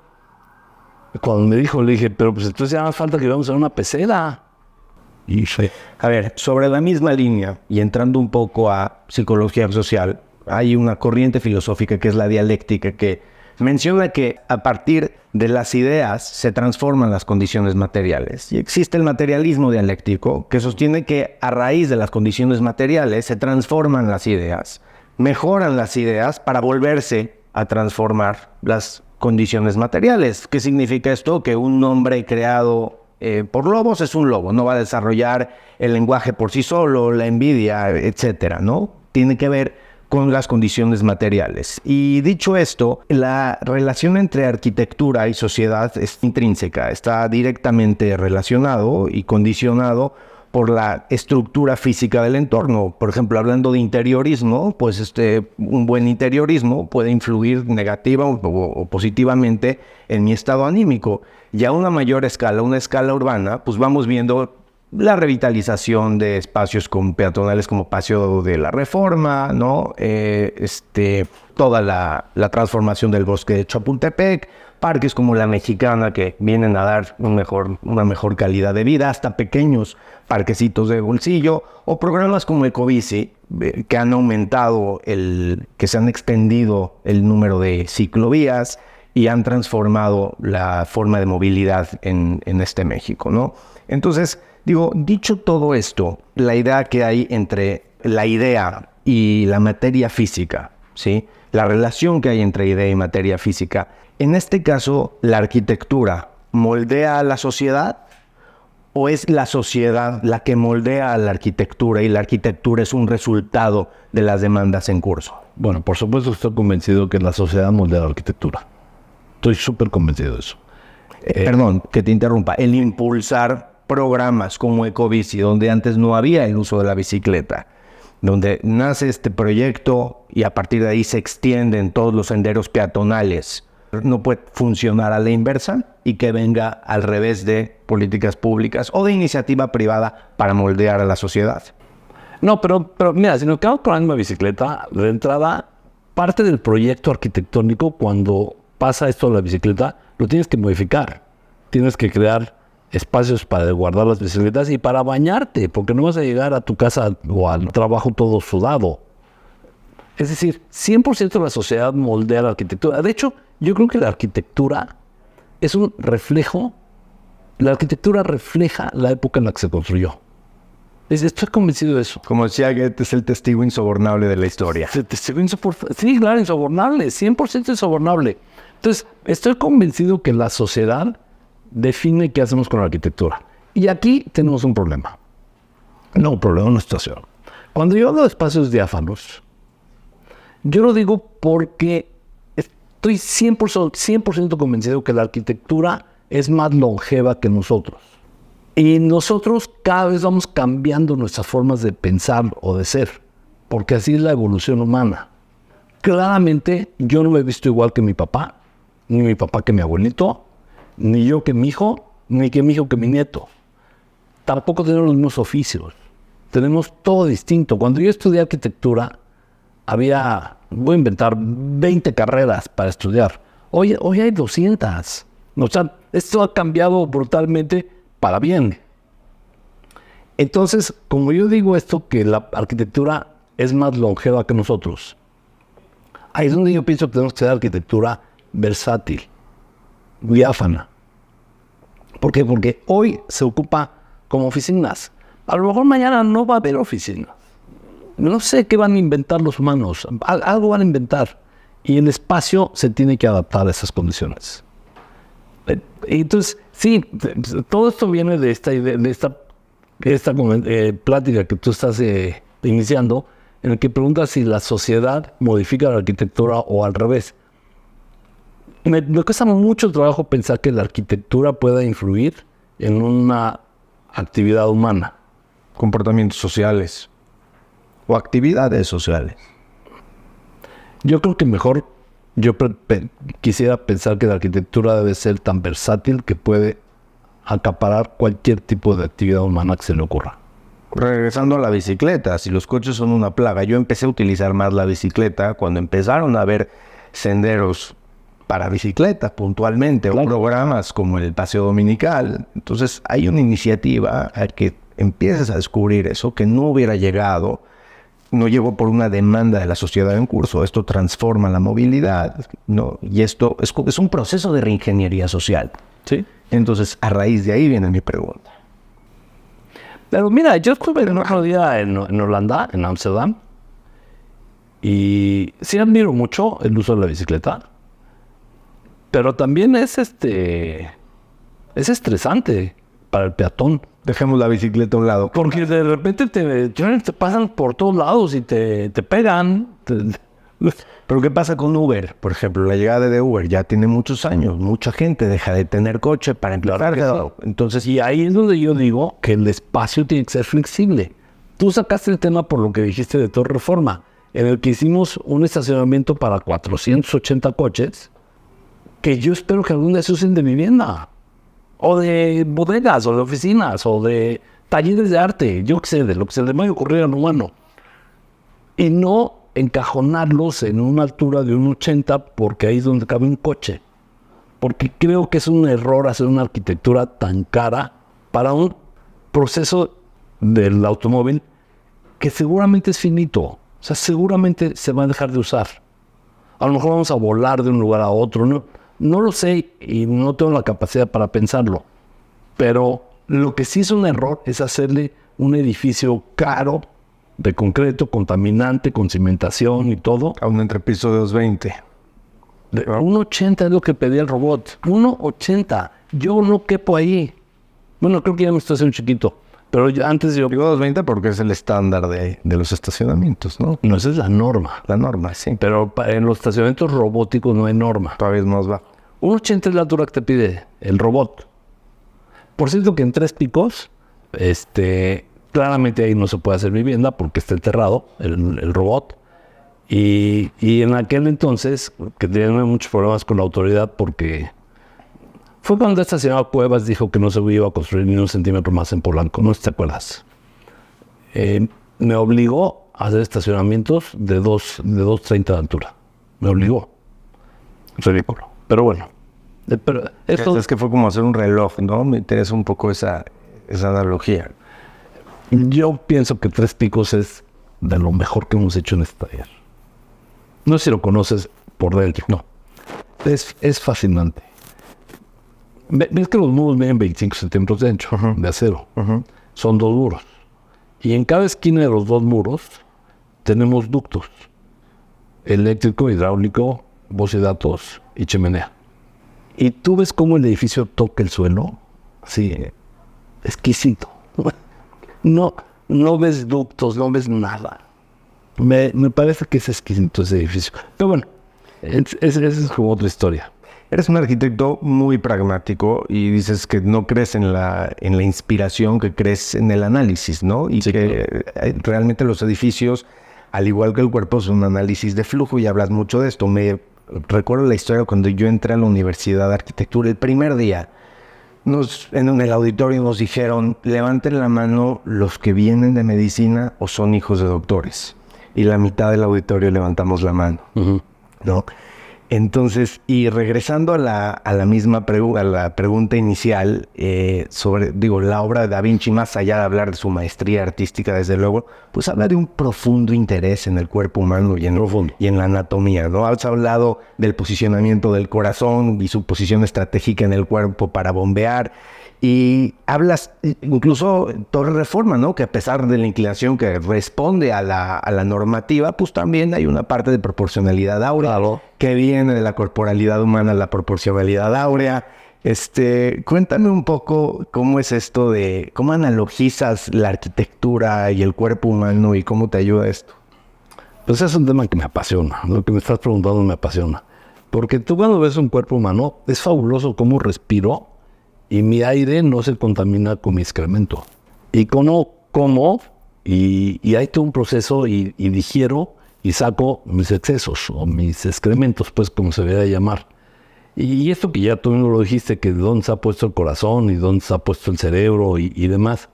cuando me dijo, le dije, pero pues entonces ya más falta que vamos a una pecera. Y sí. A ver, sobre la misma línea y entrando un poco a psicología social, hay una corriente filosófica que es la dialéctica, que menciona que a partir de las ideas se transforman las condiciones materiales. Y existe el materialismo dialéctico, que sostiene que a raíz de las condiciones materiales se transforman las ideas, mejoran las ideas para volverse a transformar las condiciones materiales. ¿Qué significa esto? Que un hombre creado por lobos es un lobo, no va a desarrollar el lenguaje por sí solo, la envidia, etcétera, ¿no? Tiene que ver con las condiciones materiales. Y dicho esto, la relación entre arquitectura y sociedad es intrínseca, está directamente relacionado y condicionado por la estructura física del entorno. Por ejemplo, hablando de interiorismo, pues un buen interiorismo puede influir negativa o positivamente en mi estado anímico. Y a una mayor escala, una escala urbana, pues vamos viendo la revitalización de espacios peatonales como Paseo de la Reforma, ¿no? Toda la transformación del bosque de Chapultepec, parques como la Mexicana que vienen a dar una mejor calidad de vida, hasta pequeños parquecitos de bolsillo, o programas como Ecobici, que han aumentado que se han extendido el número de ciclovías y han transformado la forma de movilidad en México, ¿no? Entonces, dicho todo esto, la idea que hay entre la idea y la materia física, ¿sí? La relación que hay entre idea y materia física, en este caso, ¿la arquitectura moldea a la sociedad ¿O es la sociedad la que moldea a la arquitectura y la arquitectura es un resultado de las demandas en curso? Bueno, por supuesto estoy convencido que la sociedad moldea la arquitectura. Estoy súper convencido de eso. Perdón, que te interrumpa. El impulsar programas como Ecobici, donde antes no había el uso de la bicicleta, donde nace este proyecto y a partir de ahí se extienden todos los senderos peatonales, no puede funcionar a la inversa y que venga al revés de políticas públicas o de iniciativa privada para moldear a la sociedad. No, pero mira, si nos quedamos con la misma bicicleta, de entrada, parte del proyecto arquitectónico, cuando pasa esto de la bicicleta, lo tienes que modificar. Tienes que crear espacios para guardar las bicicletas y para bañarte, porque no vas a llegar a tu casa o al trabajo todo sudado. Es decir, 100% de la sociedad moldea la arquitectura. De hecho, yo creo que la arquitectura es un reflejo. La arquitectura refleja la época en la que se construyó. Estoy convencido de eso. Como decía Goethe, es el testigo insobornable de la historia. Sí, claro, insobornable, 100% insobornable. Entonces, estoy convencido que la sociedad define qué hacemos con la arquitectura. Y aquí tenemos un problema. No, un problema, una situación. Cuando yo hablo de espacios diáfanos, yo lo digo porque estoy 100% convencido que la arquitectura es más longeva que nosotros. Y nosotros cada vez vamos cambiando nuestras formas de pensar o de ser, porque así es la evolución humana. Claramente, yo no me he visto igual que mi papá, ni mi papá que mi abuelito, ni yo que mi hijo, ni que mi hijo que mi nieto. Tampoco tenemos los mismos oficios. Tenemos todo distinto. Cuando yo estudié arquitectura, había, voy a inventar, 20 carreras para estudiar. Hoy hay 200. O sea, esto ha cambiado brutalmente para bien. Entonces, como yo digo esto, que la arquitectura es más longeva que nosotros, ahí es donde yo pienso que tenemos que hacer arquitectura versátil, diáfana. ¿Por qué? Porque hoy se ocupa como oficinas. A lo mejor mañana no va a haber oficinas. No sé qué van a inventar los humanos. Algo van a inventar. Y el espacio se tiene que adaptar a esas condiciones. Entonces, sí, todo esto viene de esta idea, de esta plática que tú estás iniciando, en el que preguntas si la sociedad modifica la arquitectura o al revés. Me cuesta mucho trabajo pensar que la arquitectura pueda influir en una actividad humana. Comportamientos sociales o actividades sociales. Yo creo que mejor, quisiera pensar que la arquitectura debe ser tan versátil que puede acaparar cualquier tipo de actividad humana que se le ocurra. Regresando a la bicicleta, si los coches son una plaga, yo empecé a utilizar más la bicicleta cuando empezaron a haber senderos para bicicleta puntualmente, claro, o programas como el Paseo Dominical. Entonces hay una iniciativa a que empieces a descubrir eso que no hubiera llegado, no llegó por una demanda de la sociedad en curso. Esto transforma la movilidad, ¿no? Y esto es un proceso de reingeniería social. Sí. Entonces, a raíz de ahí viene mi pregunta. Pero mira, yo estuve el otro día en Holanda, en Ámsterdam, y sí admiro mucho el uso de la bicicleta, pero también es estresante para el peatón. Dejemos la bicicleta a un lado. Porque de repente te pasan por todos lados y te pegan. Pero ¿qué pasa con Uber? Por ejemplo, la llegada de Uber ya tiene muchos años. Mucha gente deja de tener coche para emplear. Claro. Entonces, y ahí es donde yo digo que el espacio tiene que ser flexible. Tú sacaste el tema por lo que dijiste de Torre Reforma, en el que hicimos un estacionamiento para 480 coches, que yo espero que algún día se usen de vivienda, o de bodegas, o de oficinas, o de talleres de arte, yo qué sé, de lo que se le vaya a ocurrir al humano. Y no encajonarlos en una altura de un 80, porque ahí es donde cabe un coche. Porque creo que es un error hacer una arquitectura tan cara para un proceso del automóvil que seguramente es finito. O sea, seguramente se va a dejar de usar. A lo mejor vamos a volar de un lugar a otro. No lo sé y no tengo la capacidad para pensarlo. Pero lo que sí es un error es hacerle un edificio caro, de concreto, contaminante, con cimentación y todo. A un entrepiso de 220. 1.80 es lo que pedía el robot. 1.80. Yo no quepo ahí. Bueno, creo que ya me estoy haciendo chiquito. Pero antes yo... Digo 220 porque es el estándar de los estacionamientos, ¿no? No, esa es la norma. La norma, sí. Pero en los estacionamientos robóticos no hay norma. Todavía es más bajo. 1.80 es la altura que te pide el robot. Por cierto que en 3 Picos, claramente ahí no se puede hacer vivienda porque está enterrado el robot. Y en aquel entonces, que tenían muchos problemas con la autoridad porque... Fue cuando esta señora Cuevas dijo que no se iba a construir ni 1 centímetro más en Polanco. No sé si te acuerdas. Me obligó a hacer estacionamientos de 2.30 de altura. Me obligó. Ridículo. Pero bueno. Pero esto... Es que fue como hacer un reloj, ¿no? Me interesa un poco esa analogía. Yo pienso que 3 Picos es de lo mejor que hemos hecho en este taller. No sé si lo conoces por dentro. No. Es fascinante. Ves que los muros miden 25 centímetros de ancho, de acero. Son 2 muros. Y en cada esquina de los 2 muros tenemos ductos. Eléctrico, hidráulico, voz y datos y chimenea. Y tú ves cómo el edificio toca el suelo. Sí, exquisito. No ves ductos, no ves nada. Me parece que es exquisito ese edificio. Pero bueno, esa es como otra historia. Eres un arquitecto muy pragmático y dices que no crees en la inspiración, que crees en el análisis, ¿no? Y sí, que realmente los edificios, al igual que el cuerpo, son un análisis de flujo y hablas mucho de esto. Me recuerdo la historia cuando yo entré a la Universidad de Arquitectura. El primer día, en el auditorio nos dijeron, levanten la mano los que vienen de medicina o son hijos de doctores. Y la mitad del auditorio levantamos la mano, ¿no? Entonces, y regresando a la misma a la pregunta inicial sobre, la obra de Da Vinci, más allá de hablar de su maestría artística, desde luego, pues habla de un profundo interés en el cuerpo humano y en la anatomía, ¿no? Has hablado del posicionamiento del corazón y su posición estratégica en el cuerpo para bombear. Y hablas incluso Torre Reforma, ¿no? Que a pesar de la inclinación que responde a la normativa, pues también hay una parte de proporcionalidad áurea, claro, que viene de la corporalidad humana, la proporcionalidad áurea. Cuéntame un poco cómo es esto de cómo analogizas la arquitectura y el cuerpo humano y cómo te ayuda esto. Pues es un tema que me apasiona. Lo que me estás preguntando me apasiona. Porque tú cuando ves un cuerpo humano, es fabuloso cómo respiro. Y mi aire no se contamina con mi excremento. Y como, y hay todo un proceso y digiero y saco mis excesos o mis excrementos, pues como se debería llamar. Y esto que ya tú mismo lo dijiste, que dónde se ha puesto el corazón y dónde se ha puesto el cerebro y demás.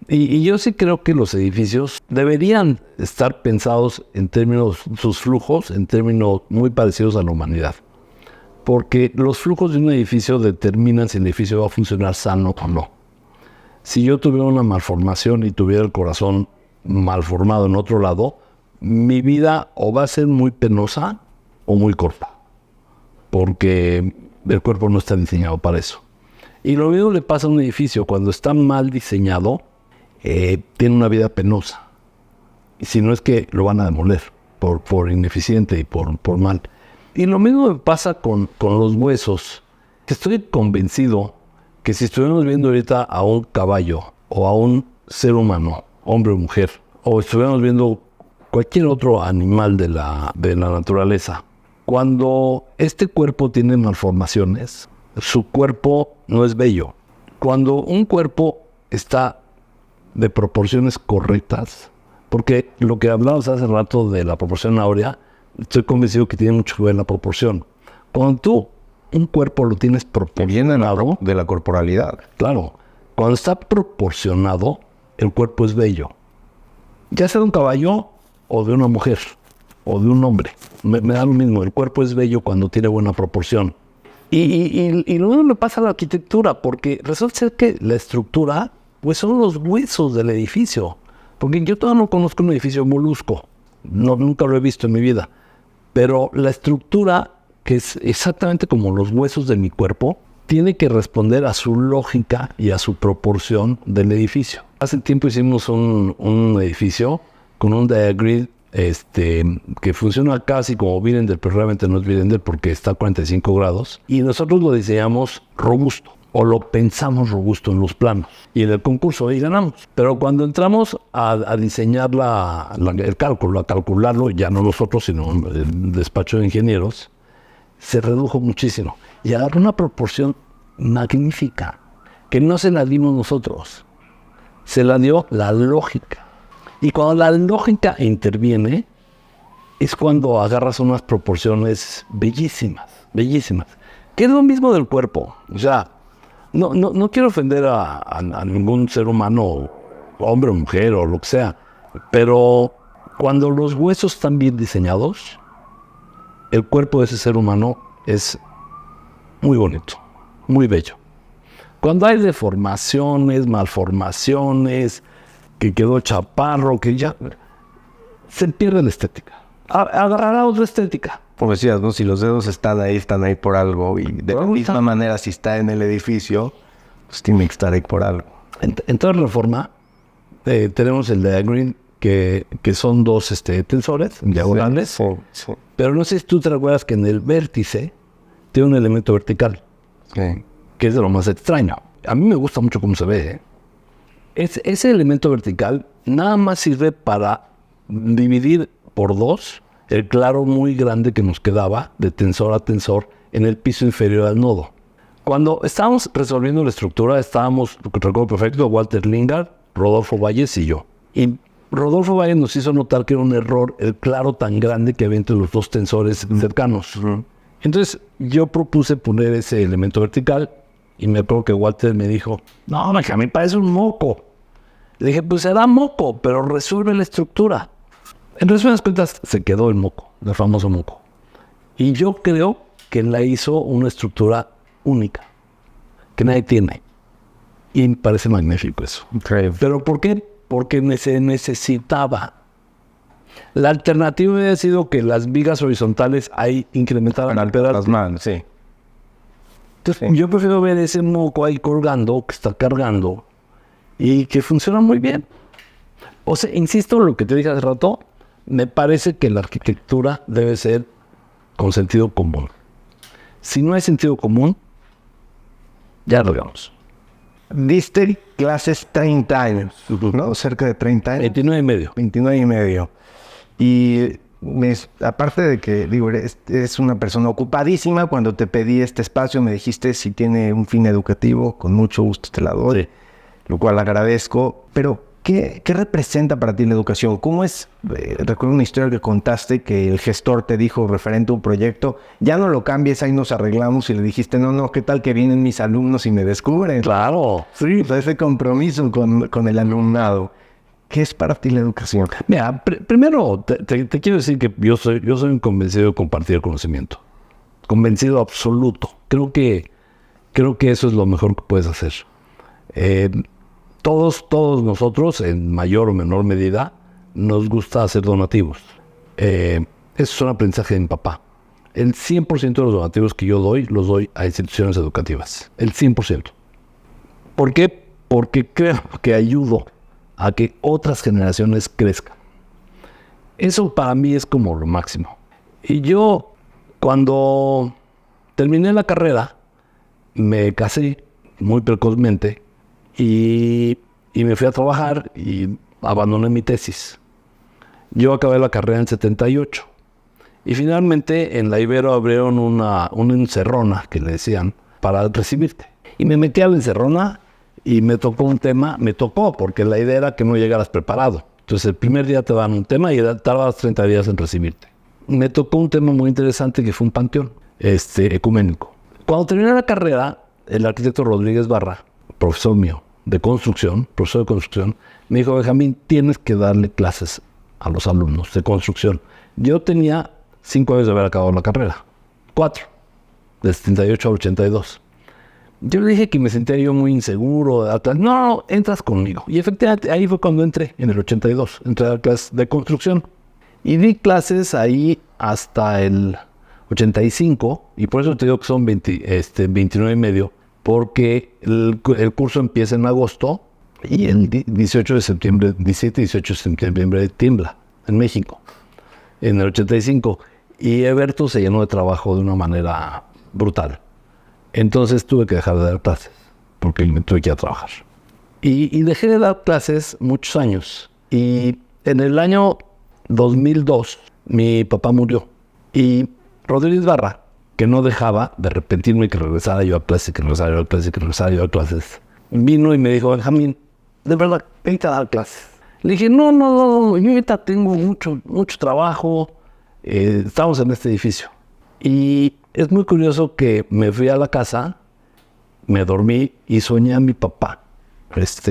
Y yo sí creo que los edificios deberían estar pensados en términos, sus flujos, en términos muy parecidos a la humanidad. Porque los flujos de un edificio determinan si el edificio va a funcionar sano o no. Si yo tuviera una malformación y tuviera el corazón malformado en otro lado, mi vida o va a ser muy penosa o muy corta. Porque el cuerpo no está diseñado para eso. Y lo mismo le pasa a un edificio. Cuando está mal diseñado, tiene una vida penosa. Y si no es que lo van a demoler por ineficiente y por mal. Y lo mismo me pasa con los huesos. Estoy convencido que si estuviéramos viendo ahorita a un caballo o a un ser humano, hombre o mujer, o estuviéramos viendo cualquier otro animal de la naturaleza, cuando este cuerpo tiene malformaciones, su cuerpo no es bello. Cuando un cuerpo está de proporciones correctas, porque lo que hablamos hace rato de la proporción áurea, estoy convencido que tiene mucho que ver la proporción. Cuando tú un cuerpo lo tienes proporcionado... de la corporalidad. Claro. Cuando está proporcionado, el cuerpo es bello. Ya sea de un caballo o de una mujer o de un hombre. Me da lo mismo. El cuerpo es bello cuando tiene buena proporción. Y lo mismo le pasa a la arquitectura, porque resulta ser que la estructura pues son los huesos del edificio. Porque yo todavía no conozco un edificio molusco. Nunca lo he visto en mi vida. Pero la estructura, que es exactamente como los huesos de mi cuerpo, tiene que responder a su lógica y a su proporción del edificio. Hace tiempo hicimos un edificio con un diagrid que funciona casi como Birender, pero realmente no es Birender porque está a 45 grados. Y nosotros lo diseñamos robusto. o lo pensamos robusto en los planos. Y en el concurso ahí ganamos. Pero cuando entramos a diseñar el cálculo, a calcularlo, ya no nosotros, sino el despacho de ingenieros, se redujo muchísimo. Y agarró una proporción magnífica, que no se la dimos nosotros. Se la dio la lógica. Y cuando la lógica interviene, es cuando agarras unas proporciones bellísimas, bellísimas. Que es lo mismo del cuerpo. O sea, no quiero ofender a ningún ser humano, hombre o mujer o lo que sea, pero cuando los huesos están bien diseñados, el cuerpo de ese ser humano es muy bonito, muy bello. Cuando hay deformaciones, malformaciones, que quedó chaparro, que ya se pierde la estética. Agarrará otra estética. Como decías, ¿no? Si los dedos están ahí por algo. Y de la misma manera, si está en el edificio, pues tiene que estar ahí por algo. En toda reforma, tenemos el diagram que son dos tensores diagonales. Sí. Pero no sé si tú te recuerdas que en el vértice tiene un elemento vertical. Sí. Que es de lo más extraño. A mí me gusta mucho cómo se ve. Ese elemento vertical nada más sirve para dividir por dos el claro muy grande que nos quedaba de tensor a tensor en el piso inferior al nodo. Cuando estábamos resolviendo la estructura, recuerdo perfecto, Walter Lingard, Rodolfo Valles y yo. Y Rodolfo Valles nos hizo notar que era un error el claro tan grande que había entre los dos tensores cercanos. Entonces yo propuse poner ese elemento vertical y me acuerdo que Walter me dijo, no, a mí parece un moco. Le dije, pues será moco, pero resuelve la estructura. En resumen cuentas, se quedó el moco, el famoso moco. Y yo creo que la hizo una estructura única, que nadie tiene. Y me parece magnífico eso. Increíble. ¿Pero por qué? Porque se necesitaba. La alternativa hubiera sido que las vigas horizontales ahí incrementaran el pedazo. Las manos, sí. Entonces, yo prefiero ver ese moco ahí colgando, que está cargando, y que funciona muy bien. O sea, insisto en lo que te dije hace rato, me parece que la arquitectura debe ser con sentido común. Si no hay sentido común, ya lo digamos. Diste clases 30 años, ¿no? Cerca de 30 años. 29 y medio. 29 y medio. Y aparte de que, digo, eres una persona ocupadísima, cuando te pedí este espacio me dijiste si tiene un fin educativo, con mucho gusto te la doy, Sí. Lo cual agradezco. Pero, ¿qué representa para ti la educación? ¿Cómo es? Recuerdo una historia que contaste que el gestor te dijo referente a un proyecto, ya no lo cambies, ahí nos arreglamos, y le dijiste, no, ¿qué tal que vienen mis alumnos y me descubren? Claro, sí. O sea, ese compromiso con el alumnado. ¿Qué es para ti la educación? Mira, primero te quiero decir que yo soy un convencido de compartir el conocimiento. Convencido absoluto. Creo que eso es lo mejor que puedes hacer. Todos nosotros, en mayor o menor medida, nos gusta hacer donativos. Eso es un aprendizaje de mi papá. El 100% de los donativos que yo doy, los doy a instituciones educativas. El 100%. ¿Por qué? Porque creo que ayudo a que otras generaciones crezcan. Eso para mí es como lo máximo. Y yo, cuando terminé la carrera, me casé muy precozmente y me fui a trabajar y abandoné mi tesis. Yo acabé la carrera en 78. Y finalmente en la Ibero abrieron una encerrona, que le decían, para recibirte. Y me metí a la encerrona y me tocó un tema, porque la idea era que no llegaras preparado. Entonces el primer día te dan un tema y tardas 30 días en recibirte. Me tocó un tema muy interesante que fue un panteón ecuménico. Cuando terminé la carrera, el arquitecto Rodríguez Barra, profesor mío profesor de construcción, me dijo, Benjamín, tienes que darle clases a los alumnos de construcción. Yo tenía 5 años de haber acabado la carrera, 4, de 78 al 82. Yo le dije que me sentía yo muy inseguro. No, entras conmigo. Y efectivamente, ahí fue cuando entré, en el 82. Entré a clases de construcción. Y di clases ahí hasta el 85. Y por eso te digo que son 29 y medio. Porque el curso empieza en agosto. Y el 17 y 18 de septiembre tiembla en México. En el 85. Y Eberto se llenó de trabajo de una manera brutal. Entonces tuve que dejar de dar clases. porque me tuve que ir a trabajar. Y dejé de dar clases muchos años. Y en el año 2002, mi papá murió. Y Rodríguez Barra, que no dejaba de repetirme que regresara yo a clases, vino y me dijo, Benjamín, de verdad, vente a dar clases. Le dije, no, yo ahorita tengo mucho trabajo, estamos en este edificio. Y es muy curioso que me fui a la casa, me dormí y soñé a mi papá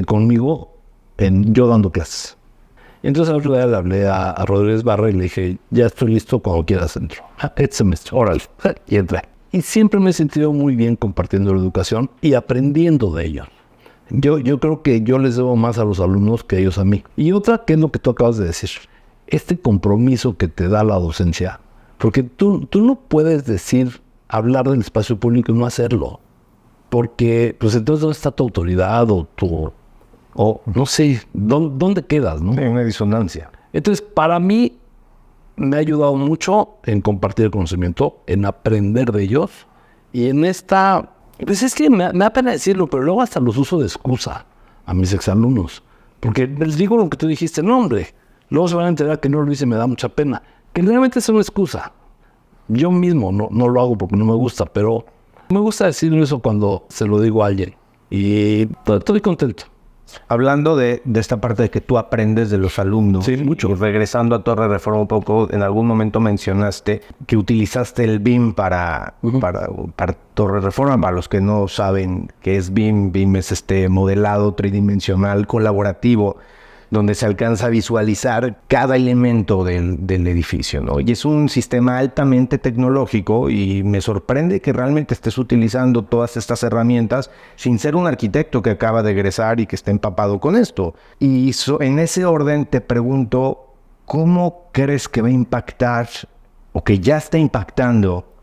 conmigo, yo dando clases. Y entonces al otro día le hablé a Rodríguez Barra y le dije, ya estoy listo cuando quieras entro. Este semestre, órale. Y entré. Y siempre me he sentido muy bien compartiendo la educación y aprendiendo de ellos. Yo creo que yo les debo más a los alumnos que ellos a mí. Y otra, que es lo que tú acabas de decir, este compromiso que te da la docencia, porque tú no puedes hablar del espacio público y no hacerlo, porque pues entonces ¿dónde está tu autoridad o no sé, ¿dónde quedas, no? Hay una disonancia. Entonces, para mí me ha ayudado mucho en compartir el conocimiento, en aprender de ellos y en esta... Pues es que me da pena decirlo, pero luego hasta los uso de excusa a mis exalumnos. Porque les digo lo que tú dijiste, no hombre, luego se van a enterar que no lo hice, me da mucha pena. Que realmente es una excusa. Yo mismo no lo hago porque no me gusta, pero me gusta decirlo eso cuando se lo digo a alguien. Y estoy contento. Hablando de esta parte de que tú aprendes de los alumnos. Sí, mucho. Y regresando a Torre Reforma un poco, en algún momento mencionaste que utilizaste el BIM para Torre Reforma. Para los que no saben qué es BIM es este modelado tridimensional colaborativo donde se alcanza a visualizar cada elemento del edificio, ¿no? Y es un sistema altamente tecnológico y me sorprende que realmente estés utilizando todas estas herramientas sin ser un arquitecto que acaba de egresar y que esté empapado con esto. Y en ese orden te pregunto, ¿cómo crees que va a impactar o que ya está impactando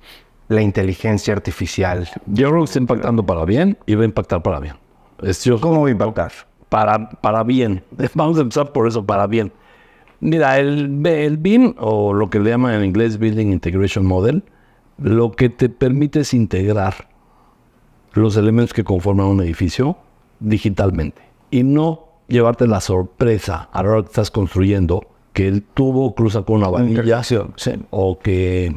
la inteligencia artificial? Yo creo que está impactando para bien y va a impactar para bien. ¿Cómo va a impactar? Para bien. Vamos a empezar por eso, para bien. Mira, el BIM, o lo que le llaman en inglés Building Integration Model, lo que te permite es integrar los elementos que conforman un edificio digitalmente y no llevarte la sorpresa a la hora que estás construyendo que el tubo cruza con una varilla o que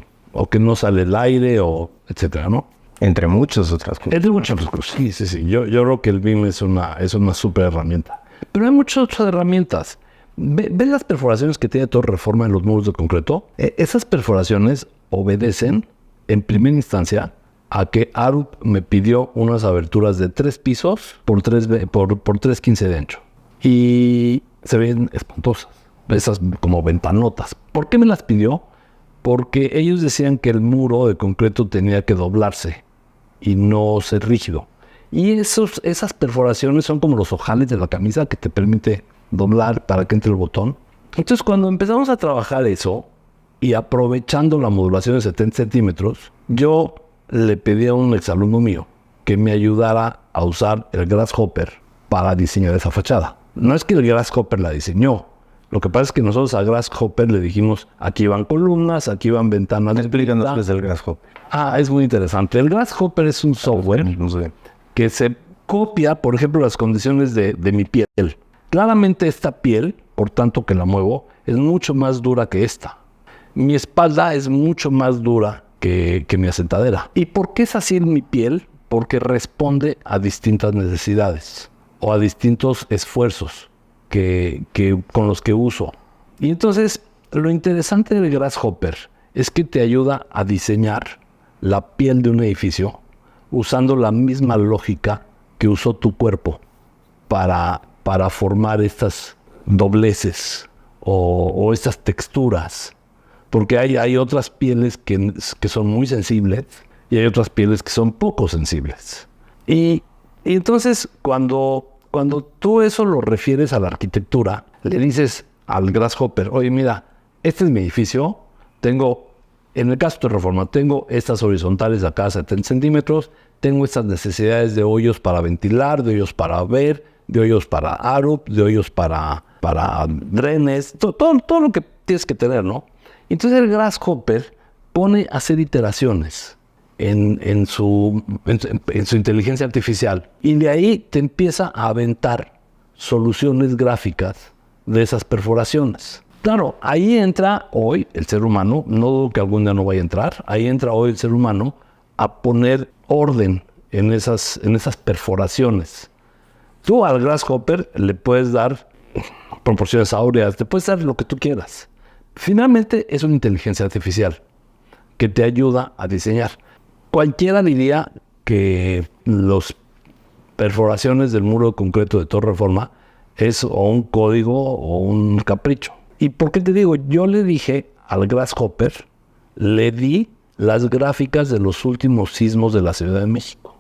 no sale el aire, o etcétera, ¿no? Entre muchas otras cosas. Entre muchas otras cosas. Sí. Yo creo que el BIM es una súper herramienta. Pero hay muchas otras herramientas. ¿Ves las perforaciones que tiene Torre Reforma en los muros de concreto? Esas perforaciones obedecen, en primera instancia, a que Arup me pidió unas aberturas de 3 pisos por 3.15 de ancho. Y se ven espantosas. Esas como ventanotas. ¿Por qué me las pidió? Porque ellos decían que el muro de concreto tenía que doblarse y no ser rígido. Y esas perforaciones son como los ojales de la camisa que te permite doblar para que entre el botón. Entonces, cuando empezamos a trabajar eso y aprovechando la modulación de 70 centímetros, yo le pedí a un exalumno mío que me ayudara a usar el Grasshopper para diseñar esa fachada. No es que el Grasshopper la diseñó. Lo que pasa es que nosotros a Grasshopper le dijimos, aquí van columnas, aquí van ventanas. Explícanos qué es el Grasshopper. Es muy interesante. El Grasshopper es un software que se copia, por ejemplo, las condiciones de mi piel. Claramente esta piel, por tanto que la muevo, es mucho más dura que esta. Mi espalda es mucho más dura que mi asentadera. ¿Y por qué es así en mi piel? Porque responde a distintas necesidades o a distintos esfuerzos con los que uso. Y entonces, lo interesante del Grasshopper es que te ayuda a diseñar la piel de un edificio usando la misma lógica que usó tu cuerpo para formar estas dobleces o estas texturas. Porque hay otras pieles que son muy sensibles y hay otras pieles que son poco sensibles. Y entonces, cuando tú eso lo refieres a la arquitectura, le dices al Grasshopper, oye, mira, este es mi edificio, en el caso de Reforma, tengo estas horizontales acá a 70 centímetros, tengo estas necesidades de hoyos para ventilar, de hoyos para ver, de hoyos para Arup, de hoyos para drenes, todo lo que tienes que tener, ¿no? Entonces el Grasshopper pone a hacer iteraciones en su inteligencia artificial. Y de ahí te empieza a aventar soluciones gráficas de esas perforaciones. Claro, ahí entra hoy el ser humano, no dudo que algún día no vaya a entrar, ahí entra hoy el ser humano a poner orden en esas perforaciones. Tú al Grasshopper le puedes dar proporciones áureas, te puedes dar lo que tú quieras. Finalmente es una inteligencia artificial que te ayuda a diseñar. Cualquiera diría que las perforaciones del muro de concreto de Torre Reforma es o un código o un capricho. ¿Y por qué te digo? Yo le dije al Grasshopper, le di las gráficas de los últimos sismos de la Ciudad de México.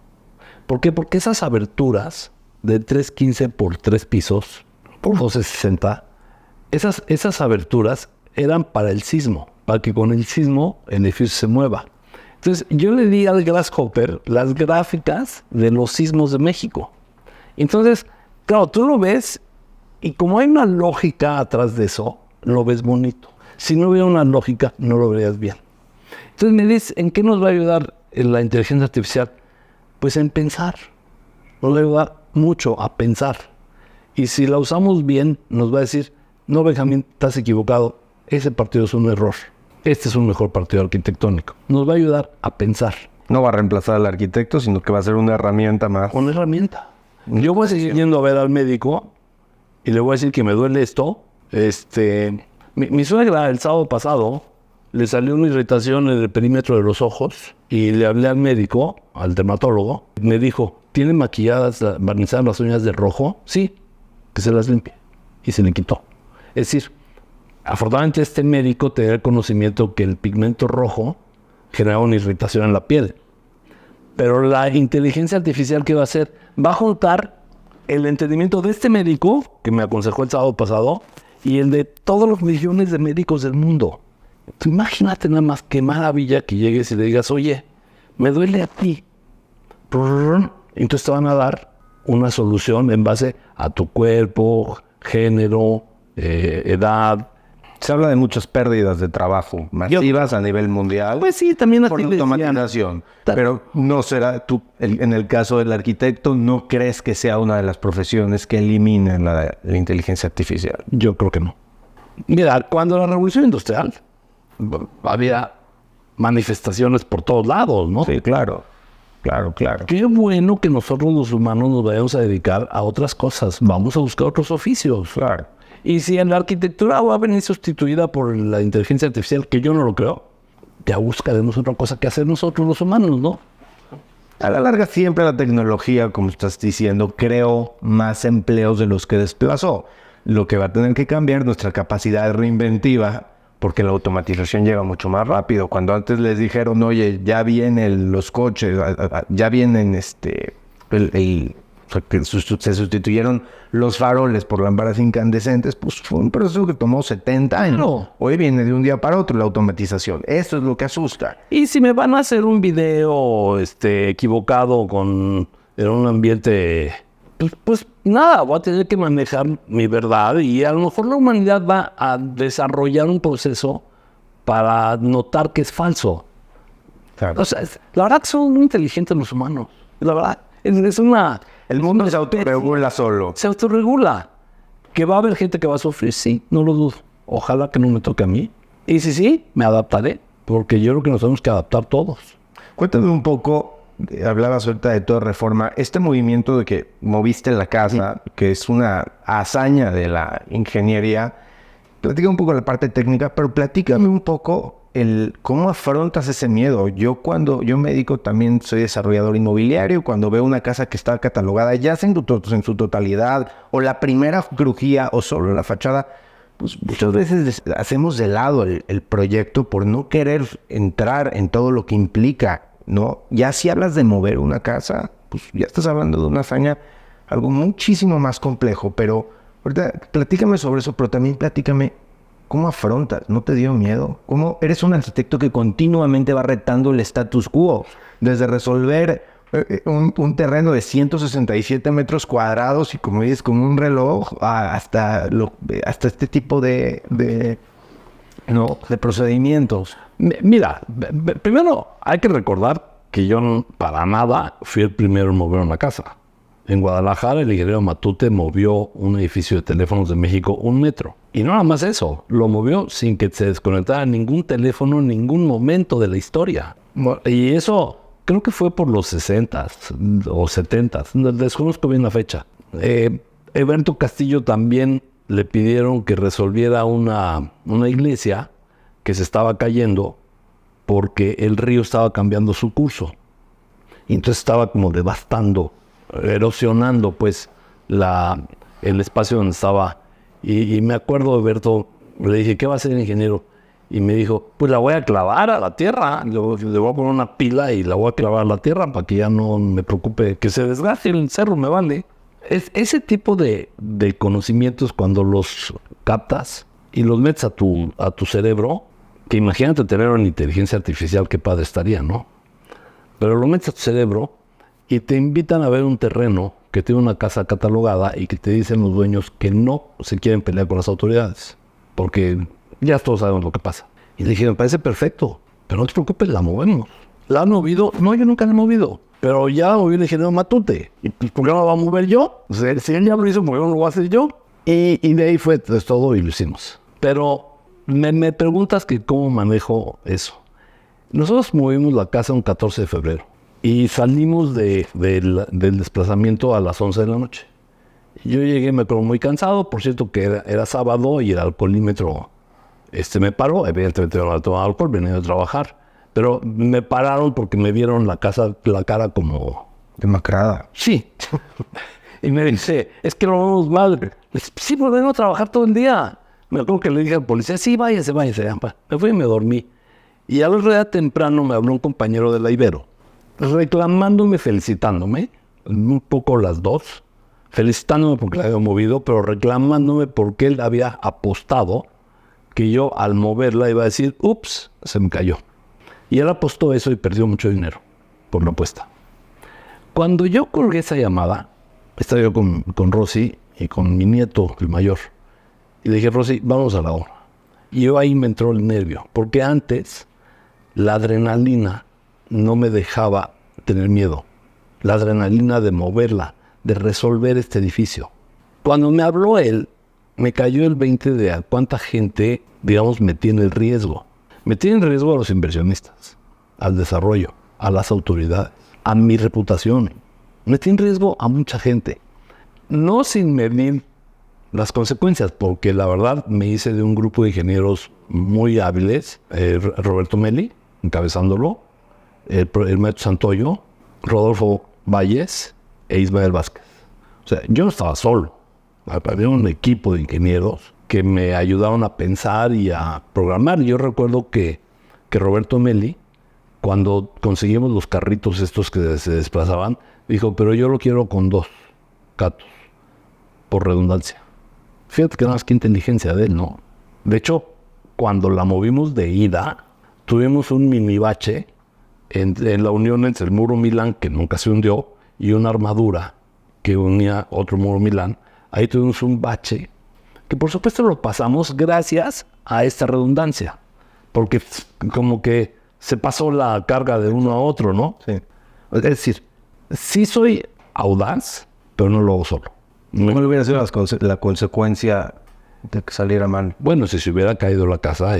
¿Por qué? Porque esas aberturas de 315 por 3 pisos, por 1260, esas aberturas eran para el sismo, para que con el sismo el edificio se mueva. Entonces, yo le di al Grasshopper las gráficas de los sismos de México. Entonces, claro, tú lo ves y como hay una lógica atrás de eso, lo ves bonito. Si no hubiera una lógica, no lo verías bien. Entonces me dices, ¿en qué nos va a ayudar la inteligencia artificial? Pues en pensar. Nos va a ayudar mucho a pensar. Y si la usamos bien, nos va a decir, no, Benjamín, estás equivocado. Ese partido es un error. Este es un mejor partido arquitectónico. Nos va a ayudar a pensar. No va a reemplazar al arquitecto, sino que va a ser una herramienta más. Una herramienta. Yo voy a seguir yendo a ver al médico y le voy a decir que me duele esto. Mi suegra el sábado pasado le salió una irritación en el perímetro de los ojos y le hablé al médico, al dermatólogo. Me dijo, ¿tiene maquilladas, barnizadas las uñas de rojo? Sí, que se las limpie. Y se le quitó. Es decir, afortunadamente este médico tenía el conocimiento que el pigmento rojo generaba una irritación en la piel. Pero la inteligencia artificial, ¿qué va a hacer? Va a juntar el entendimiento de este médico, que me aconsejó el sábado pasado, y el de todos los millones de médicos del mundo. Tú imagínate nada más qué maravilla que llegues y le digas, oye, me duele a ti. Entonces te van a dar una solución en base a tu cuerpo, género, edad. Se habla de muchas pérdidas de trabajo masivas a nivel mundial. Pues sí, también por la automatización. Pero no será, tú, en el caso del arquitecto, ¿no crees que sea una de las profesiones que eliminen la inteligencia artificial? Yo creo que no. Mira, cuando la revolución industrial había manifestaciones por todos lados, ¿no? Sí, claro. Claro. Qué bueno que nosotros los humanos nos vayamos a dedicar a otras cosas. Vamos a buscar otros oficios. Claro. Y si en la arquitectura va a venir sustituida por la inteligencia artificial, que yo no lo creo, ya buscaremos otra cosa que hacer nosotros los humanos, ¿no? A la larga siempre la tecnología, como estás diciendo, creó más empleos de los que desplazó. Lo que va a tener que cambiar nuestra capacidad reinventiva, porque la automatización llega mucho más rápido. Cuando antes les dijeron, oye, ya vienen los coches, ya vienen que se sustituyeron los faroles por lámparas incandescentes, pues fue un proceso que tomó 70 años. Claro. Hoy viene de un día para otro la automatización. Eso es lo que asusta. Y si me van a hacer un video equivocado en un ambiente, pues nada, voy a tener que manejar mi verdad y a lo mejor la humanidad va a desarrollar un proceso para notar que es falso. Claro. O sea, la verdad que son muy inteligentes los humanos. La verdad, es una... El mundo se autorregula solo. Se autorregula. ¿Que va a haber gente que va a sufrir? Sí, no lo dudo. Ojalá que no me toque a mí. Y si sí, me adaptaré. Porque yo creo que nos tenemos que adaptar todos. Cuéntame un poco, hablabas ahorita de Torre Reforma, este movimiento de que moviste la casa, que es una hazaña de la ingeniería. Platica un poco la parte técnica, pero platícame un poco cómo afrontas ese miedo. Yo me dedico también, soy desarrollador inmobiliario, cuando veo una casa que está catalogada ya sea en su totalidad, o la primera crujía, o solo la fachada, pues muchas veces hacemos de lado el proyecto por no querer entrar en todo lo que implica, ¿no? Ya si hablas de mover una casa, pues ya estás hablando de una hazaña, algo muchísimo más complejo, pero ahorita platícame sobre eso, pero también platícame ¿cómo afrontas? ¿No te dio miedo? ¿Cómo eres un arquitecto que continuamente va retando el status quo? Desde resolver un terreno de 167 metros cuadrados y como dices, con un reloj, hasta este tipo de procedimientos. Mira, primero hay que recordar que yo para nada fui el primero en mover una casa. En Guadalajara, el ingeniero Matute movió un edificio de teléfonos de México 1 metro. Y no nada más eso, lo movió sin que se desconectara ningún teléfono en ningún momento de la historia. Y eso creo que fue por los 60s o 70s, desconozco bien la fecha. Eberto Castillo también le pidieron que resolviera una iglesia que se estaba cayendo porque el río estaba cambiando su curso. Y entonces estaba como devastando, erosionando pues el espacio donde estaba. Y me acuerdo de Berto, le dije, ¿qué va a hacer el ingeniero? Y me dijo, pues la voy a clavar a la tierra, le voy a poner una pila y la voy a clavar a la tierra para que ya no me preocupe que se desgaste el cerro, me vale. Ese tipo de conocimientos cuando los captas y los metes a tu cerebro, que imagínate tener una inteligencia artificial, qué padre estaría, ¿no? Pero lo metes a tu cerebro y te invitan a ver un terreno que tiene una casa catalogada y que te dicen los dueños que no se quieren pelear con las autoridades, porque ya todos sabemos lo que pasa. Y le dije, me parece perfecto, pero no te preocupes, la movemos. ¿La han movido? No, yo nunca la he movido. Pero ya movió el ingeniero Matute. ¿Y por qué no la va a mover yo? O sea, si él ya lo hizo, ¿por qué no lo voy a hacer yo? Y de ahí fue todo y lo hicimos. Pero me preguntas que cómo manejo eso. Nosotros movimos la casa un 14 de febrero. Y salimos del desplazamiento a las 11 de la noche. Yo llegué, me quedé muy cansado. Por cierto que era sábado y el alcoholímetro me paró. Evidentemente no había tomado alcohol, venía de trabajar. Pero me pararon porque me vieron la cara como... demacrada. Sí. Y me dice, es que lo vemos mal. Le dije, sí, pero vengo a trabajar todo el día. Me acuerdo que le dije al policía, sí, váyase. Me fui y me dormí. Y al otro día temprano me habló un compañero de la Ibero, reclamándome, felicitándome, un poco las dos, felicitándome porque la había movido, pero reclamándome porque él había apostado que yo al moverla iba a decir, ups, se me cayó. Y él apostó eso y perdió mucho dinero por la apuesta. Cuando yo colgué esa llamada, estaba yo con Rosy y con mi nieto, el mayor, y le dije, Rosy, vamos a la hora. Y yo ahí me entró el nervio, porque antes la adrenalina no me dejaba tener miedo. La adrenalina de moverla, de resolver este edificio. Cuando me habló él, me cayó el 20 de a cuánta gente, digamos, metí en el riesgo. Metí en riesgo a los inversionistas, al desarrollo, a las autoridades, a mi reputación. Metí en riesgo a mucha gente. No sin medir las consecuencias, porque la verdad me hice de un grupo de ingenieros muy hábiles, Roberto Meli, encabezándolo, el maestro Santoyo, Rodolfo Valles e Ismael Vázquez. O sea, yo no estaba solo. Había un equipo de ingenieros que me ayudaron a pensar y a programar. Yo recuerdo que Roberto Meli, cuando conseguimos los carritos estos que se desplazaban, dijo, pero yo lo quiero con 2 gatos, por redundancia. Fíjate que nada más que inteligencia de él, ¿no? De hecho, cuando la movimos de ida, tuvimos un mini bache en la unión entre el muro Milán, que nunca se hundió, y una armadura que unía otro muro Milán. Ahí tuvimos un bache, que por supuesto lo pasamos gracias a esta redundancia, porque como que se pasó la carga de uno a otro, ¿no? Sí. Es decir, sí soy audaz, pero no lo hago solo. ¿Cuál hubiera sido la consecuencia de que saliera mal? Bueno, si se hubiera caído la casa,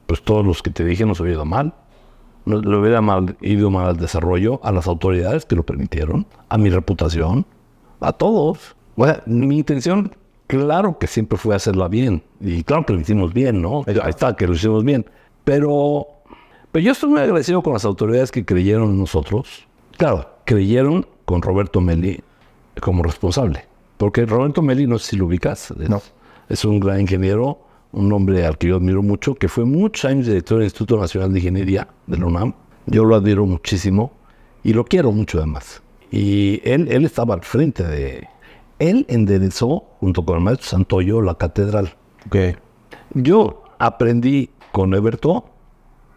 pues todos los que te dije nos hubiera ido mal. Le hubiera ido mal al desarrollo, a las autoridades que lo permitieron, a mi reputación, a todos. Bueno, mi intención, claro que siempre fue hacerla bien. Y claro que lo hicimos bien, ¿no? Ahí está, que lo hicimos bien. Pero yo estoy muy agradecido con las autoridades que creyeron en nosotros. Claro, creyeron con Roberto Meli como responsable. Porque Roberto Meli, no sé si lo ubicas, es un gran ingeniero, un hombre al que yo admiro mucho, que fue muchos años director del Instituto Nacional de Ingeniería de la UNAM. Yo lo admiro muchísimo y lo quiero mucho además. Y él estaba al frente de... Él enderezó, junto con el maestro Santoyo, la catedral. Okay. Yo aprendí con Eberto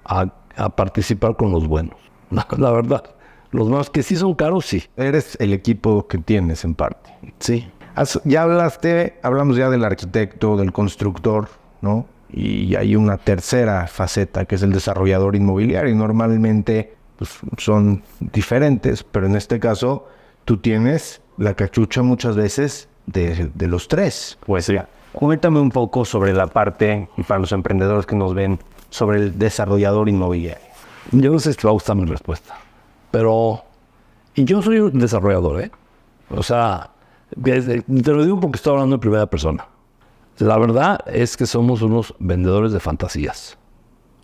a participar con los buenos. La verdad. Los más que sí son caros, sí. Eres el equipo que tienes en parte. Sí. Ya hablamos ya del arquitecto, del constructor, ¿no? Y hay una tercera faceta que es el desarrollador inmobiliario. Y normalmente pues, son diferentes, pero en este caso tú tienes la cachucha muchas veces de los tres. Pues ya, cuéntame un poco sobre la parte, para los emprendedores que nos ven, sobre el desarrollador inmobiliario. Yo no sé si te va a gustar mi respuesta, pero... Y yo soy un desarrollador, ¿eh? O sea, te lo digo porque estoy hablando en primera persona. La verdad es que somos unos vendedores de fantasías,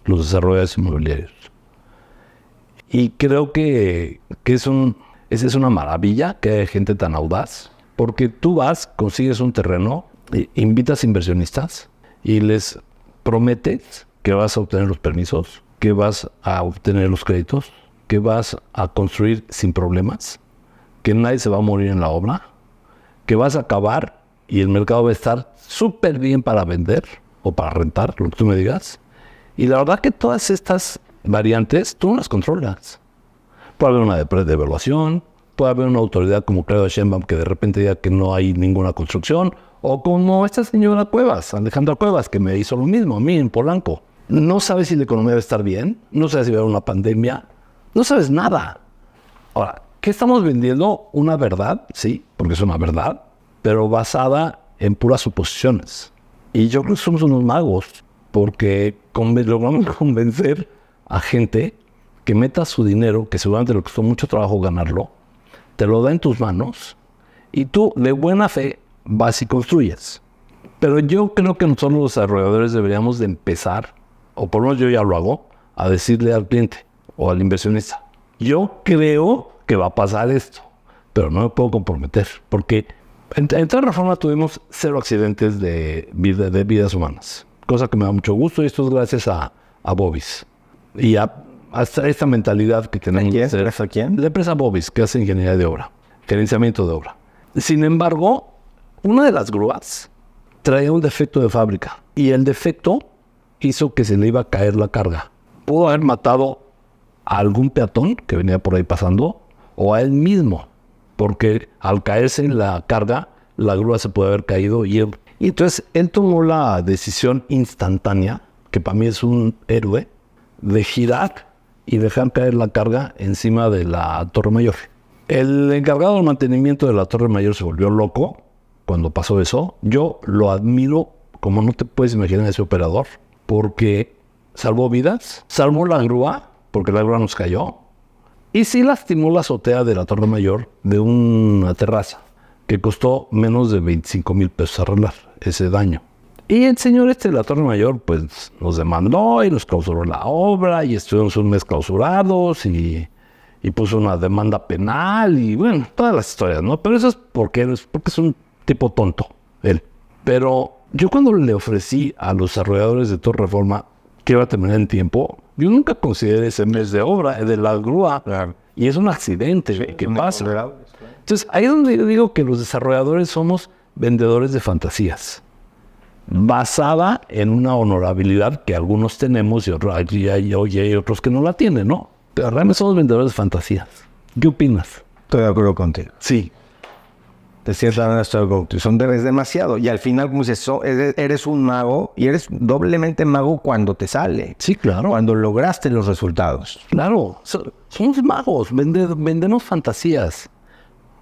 los desarrolladores inmobiliarios. Y creo que esa es una maravilla que haya gente tan audaz, porque tú vas, consigues un terreno, invitas inversionistas y les prometes que vas a obtener los permisos, que vas a obtener los créditos, que vas a construir sin problemas, que nadie se va a morir en la obra, que vas a acabar y el mercado va a estar súper bien para vender o para rentar, lo que tú me digas. Y la verdad que todas estas variantes tú no las controlas. Puede haber una devaluación, puede haber una autoridad como Claudia Sheinbaum que de repente diga que no hay ninguna construcción, o como esta señora Cuevas, Alejandra Cuevas, que me hizo lo mismo a mí en Polanco. No sabes si la economía va a estar bien, no sabes si va a haber una pandemia, no sabes nada. Ahora, ¿qué estamos vendiendo? Una verdad, sí, porque es una verdad, pero basada en puras suposiciones. Y yo creo que somos unos magos, porque logramos convencer a gente que meta su dinero, que seguramente le costó mucho trabajo ganarlo, te lo da en tus manos, y tú, de buena fe, vas y construyes. Pero yo creo que nosotros los desarrolladores deberíamos de empezar, o por lo menos yo ya lo hago, a decirle al cliente o al inversionista, yo creo que va a pasar esto, pero no me puedo comprometer, porque en toda Reforma tuvimos 0 accidentes de vidas humanas, cosa que me da mucho gusto, y esto es gracias a Bobis y hasta esta mentalidad que tenemos. ¿A quién? La empresa Bobis, que hace ingeniería de obra, gerenciamiento de obra. Sin embargo, una de las grúas traía un defecto de fábrica y el defecto hizo que se le iba a caer la carga. Pudo haber matado a algún peatón que venía por ahí pasando o a él mismo, porque al caerse la carga, la grúa se puede haber caído y entonces él tomó la decisión instantánea, que para mí es un héroe, de girar y dejar caer la carga encima de la Torre Mayor. El encargado del mantenimiento de la Torre Mayor se volvió loco cuando pasó eso. Yo lo admiro como no te puedes imaginar ese operador, porque salvó vidas, salvó la grúa, porque la grúa nos cayó, y sí lastimó la azotea de la Torre Mayor de una terraza, que costó menos de 25,000 pesos arreglar ese daño. Y el señor de la Torre Mayor, pues, nos demandó y nos clausuró la obra, y estuvimos un mes clausurados, y puso una demanda penal, y bueno, todas las historias, ¿no? Pero eso es porque es un tipo tonto, él. Pero yo cuando le ofrecí a los desarrolladores de Torre Reforma que iba a terminar en tiempo, yo nunca consideré ese mes de obra, de la grúa, claro. Y es un accidente, sí, que pasa. Claro. Entonces, ahí es donde yo digo que los desarrolladores somos vendedores de fantasías, basada en una honorabilidad que algunos tenemos y hay otros que no la tienen, ¿no? Pero realmente somos vendedores de fantasías. ¿Qué opinas? Estoy de acuerdo contigo. Sí. De cierta manera estoy de acuerdo contigo. Es demasiado. Y al final, como dices, eres un mago y eres doblemente mago cuando te sale. Sí, claro. Cuando lograste los resultados. Claro. Somos magos. Vendemos fantasías.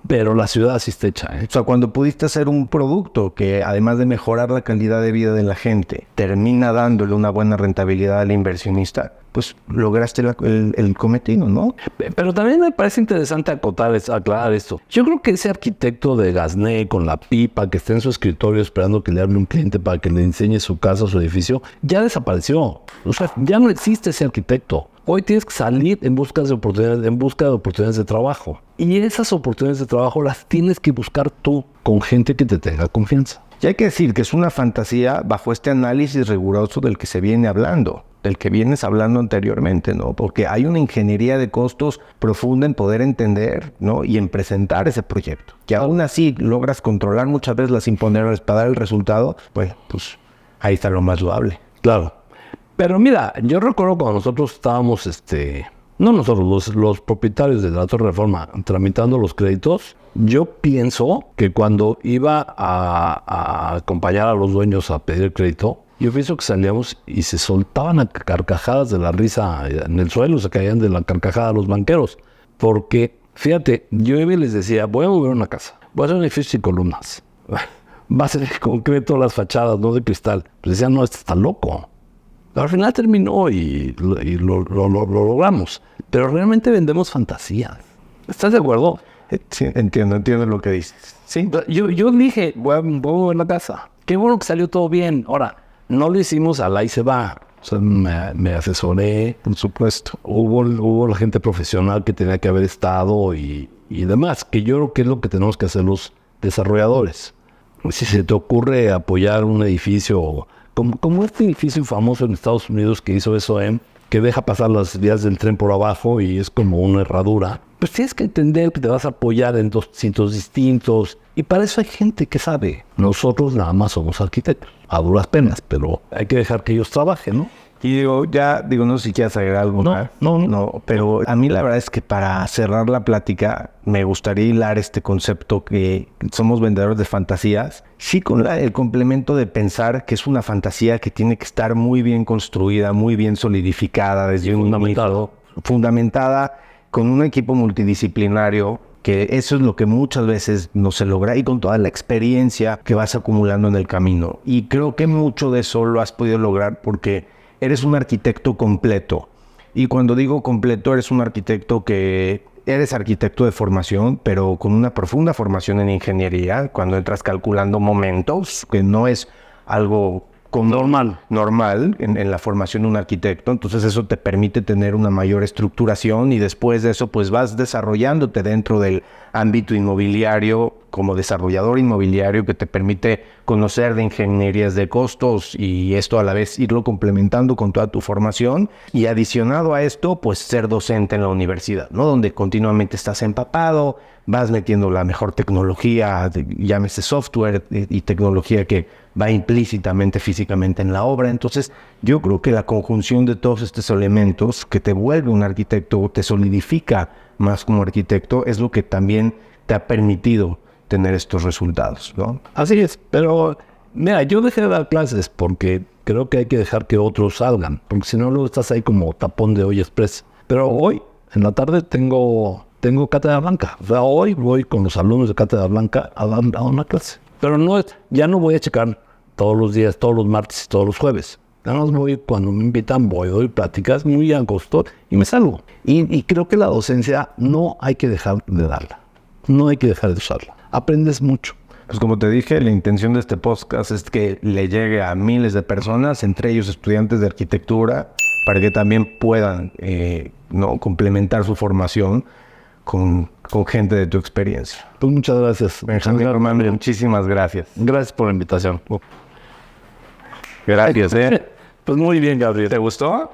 Pero la ciudad sí está hecha, ¿eh? O sea, cuando pudiste hacer un producto que, además de mejorar la calidad de vida de la gente, termina dándole una buena rentabilidad al inversionista, pues lograste el cometido, ¿no? Pero también me parece interesante aclarar esto. Yo creo que ese arquitecto de Gasné con la pipa que está en su escritorio esperando que le hable un cliente para que le enseñe su casa o su edificio, ya desapareció. O sea, ya no existe ese arquitecto. Hoy tienes que salir en busca de oportunidades de trabajo. Y esas oportunidades de trabajo las tienes que buscar tú con gente que te tenga confianza. Y hay que decir que es una fantasía bajo este análisis riguroso del que se viene hablando, del que vienes hablando anteriormente, ¿no? Porque hay una ingeniería de costos profunda en poder entender, ¿no? Y en presentar ese proyecto. Que aún así logras controlar muchas veces las imponderables para dar el resultado, pues ahí está lo más loable. Claro. Pero mira, yo recuerdo cuando nosotros estábamos, no nosotros, los propietarios de la Torre Reforma tramitando los créditos, yo pienso que cuando iba a acompañar a los dueños a pedir el crédito, Yo pienso que salíamos y se soltaban a carcajadas de la risa en el suelo, se caían de la carcajada los banqueros. Porque, fíjate, yo iba y les decía, voy a mover una casa, voy a hacer un edificio sin columnas. Va a ser de concreto las fachadas, no de cristal. Pues decían, no, este está loco. Pero al final terminó y lo logramos. Pero realmente vendemos fantasías. ¿Estás de acuerdo? Sí, entiendo lo que dices. Sí. Yo dije, voy a mover la casa. Qué bueno que salió todo bien. Ahora, no lo hicimos al ahí se va. O sea, me asesoré. Por supuesto. Hubo la gente profesional que tenía que haber estado y demás. Que yo creo que es lo que tenemos que hacer los desarrolladores. Si se te ocurre apoyar un edificio, como este edificio famoso en Estados Unidos que hizo SOM, que deja pasar las vías del tren por abajo y es como una herradura, pues tienes que entender que te vas a apoyar en 200 distintos. Y para eso hay gente que sabe. Nosotros nada más somos arquitectos, a duras penas, pero hay que dejar que ellos trabajen, ¿no? Y no sé si quieres agregar algo más. No, pero a mí la verdad es que para cerrar la plática me gustaría hilar este concepto que somos vendedores de fantasías. Sí, con el complemento de pensar que es una fantasía que tiene que estar muy bien construida, muy bien solidificada desde un inicio, fundamentada con un equipo multidisciplinario, que eso es lo que muchas veces no se logra, y con toda la experiencia que vas acumulando en el camino. Y creo que mucho de eso lo has podido lograr porque eres un arquitecto completo. Y cuando digo completo, eres un arquitecto que eres arquitecto de formación, pero con una profunda formación en ingeniería, cuando entras calculando momentos, que no es algo normal en la formación de un arquitecto. Entonces eso te permite tener una mayor estructuración y después de eso pues vas desarrollándote dentro del ámbito inmobiliario como desarrollador inmobiliario, que te permite conocer de ingenierías de costos y esto a la vez irlo complementando con toda tu formación, y adicionado a esto pues ser docente en la universidad, ¿no? Donde continuamente estás empapado, vas metiendo la mejor tecnología, llámese software y tecnología que va implícitamente físicamente en la obra. Entonces yo creo que la conjunción de todos estos elementos que te vuelve un arquitecto, te solidifica más como arquitecto, es lo que también te ha permitido tener estos resultados, ¿no? Así es, pero mira, yo dejé de dar clases porque creo que hay que dejar que otros salgan, porque si no luego estás ahí como tapón de olla express. Pero hoy, en la tarde, tengo cátedra blanca. O sea, hoy voy con los alumnos de cátedra blanca a dar una clase. Pero ya no voy a checar todos los días, todos los martes y todos los jueves. Nada más voy, cuando me invitan, doy pláticas muy a gusto y me salgo. Y creo que la docencia no hay que dejar de darla. No hay que dejar de usarla. Aprendes mucho. Pues como te dije, la intención de este podcast es que le llegue a miles de personas, entre ellos estudiantes de arquitectura, para que también puedan complementar su formación con gente de tu experiencia. Pues muchas gracias. Benjamín Román, muchísimas gracias. Gracias por la invitación. Gracias. Pues muy bien, Gabriel. ¿Te gustó?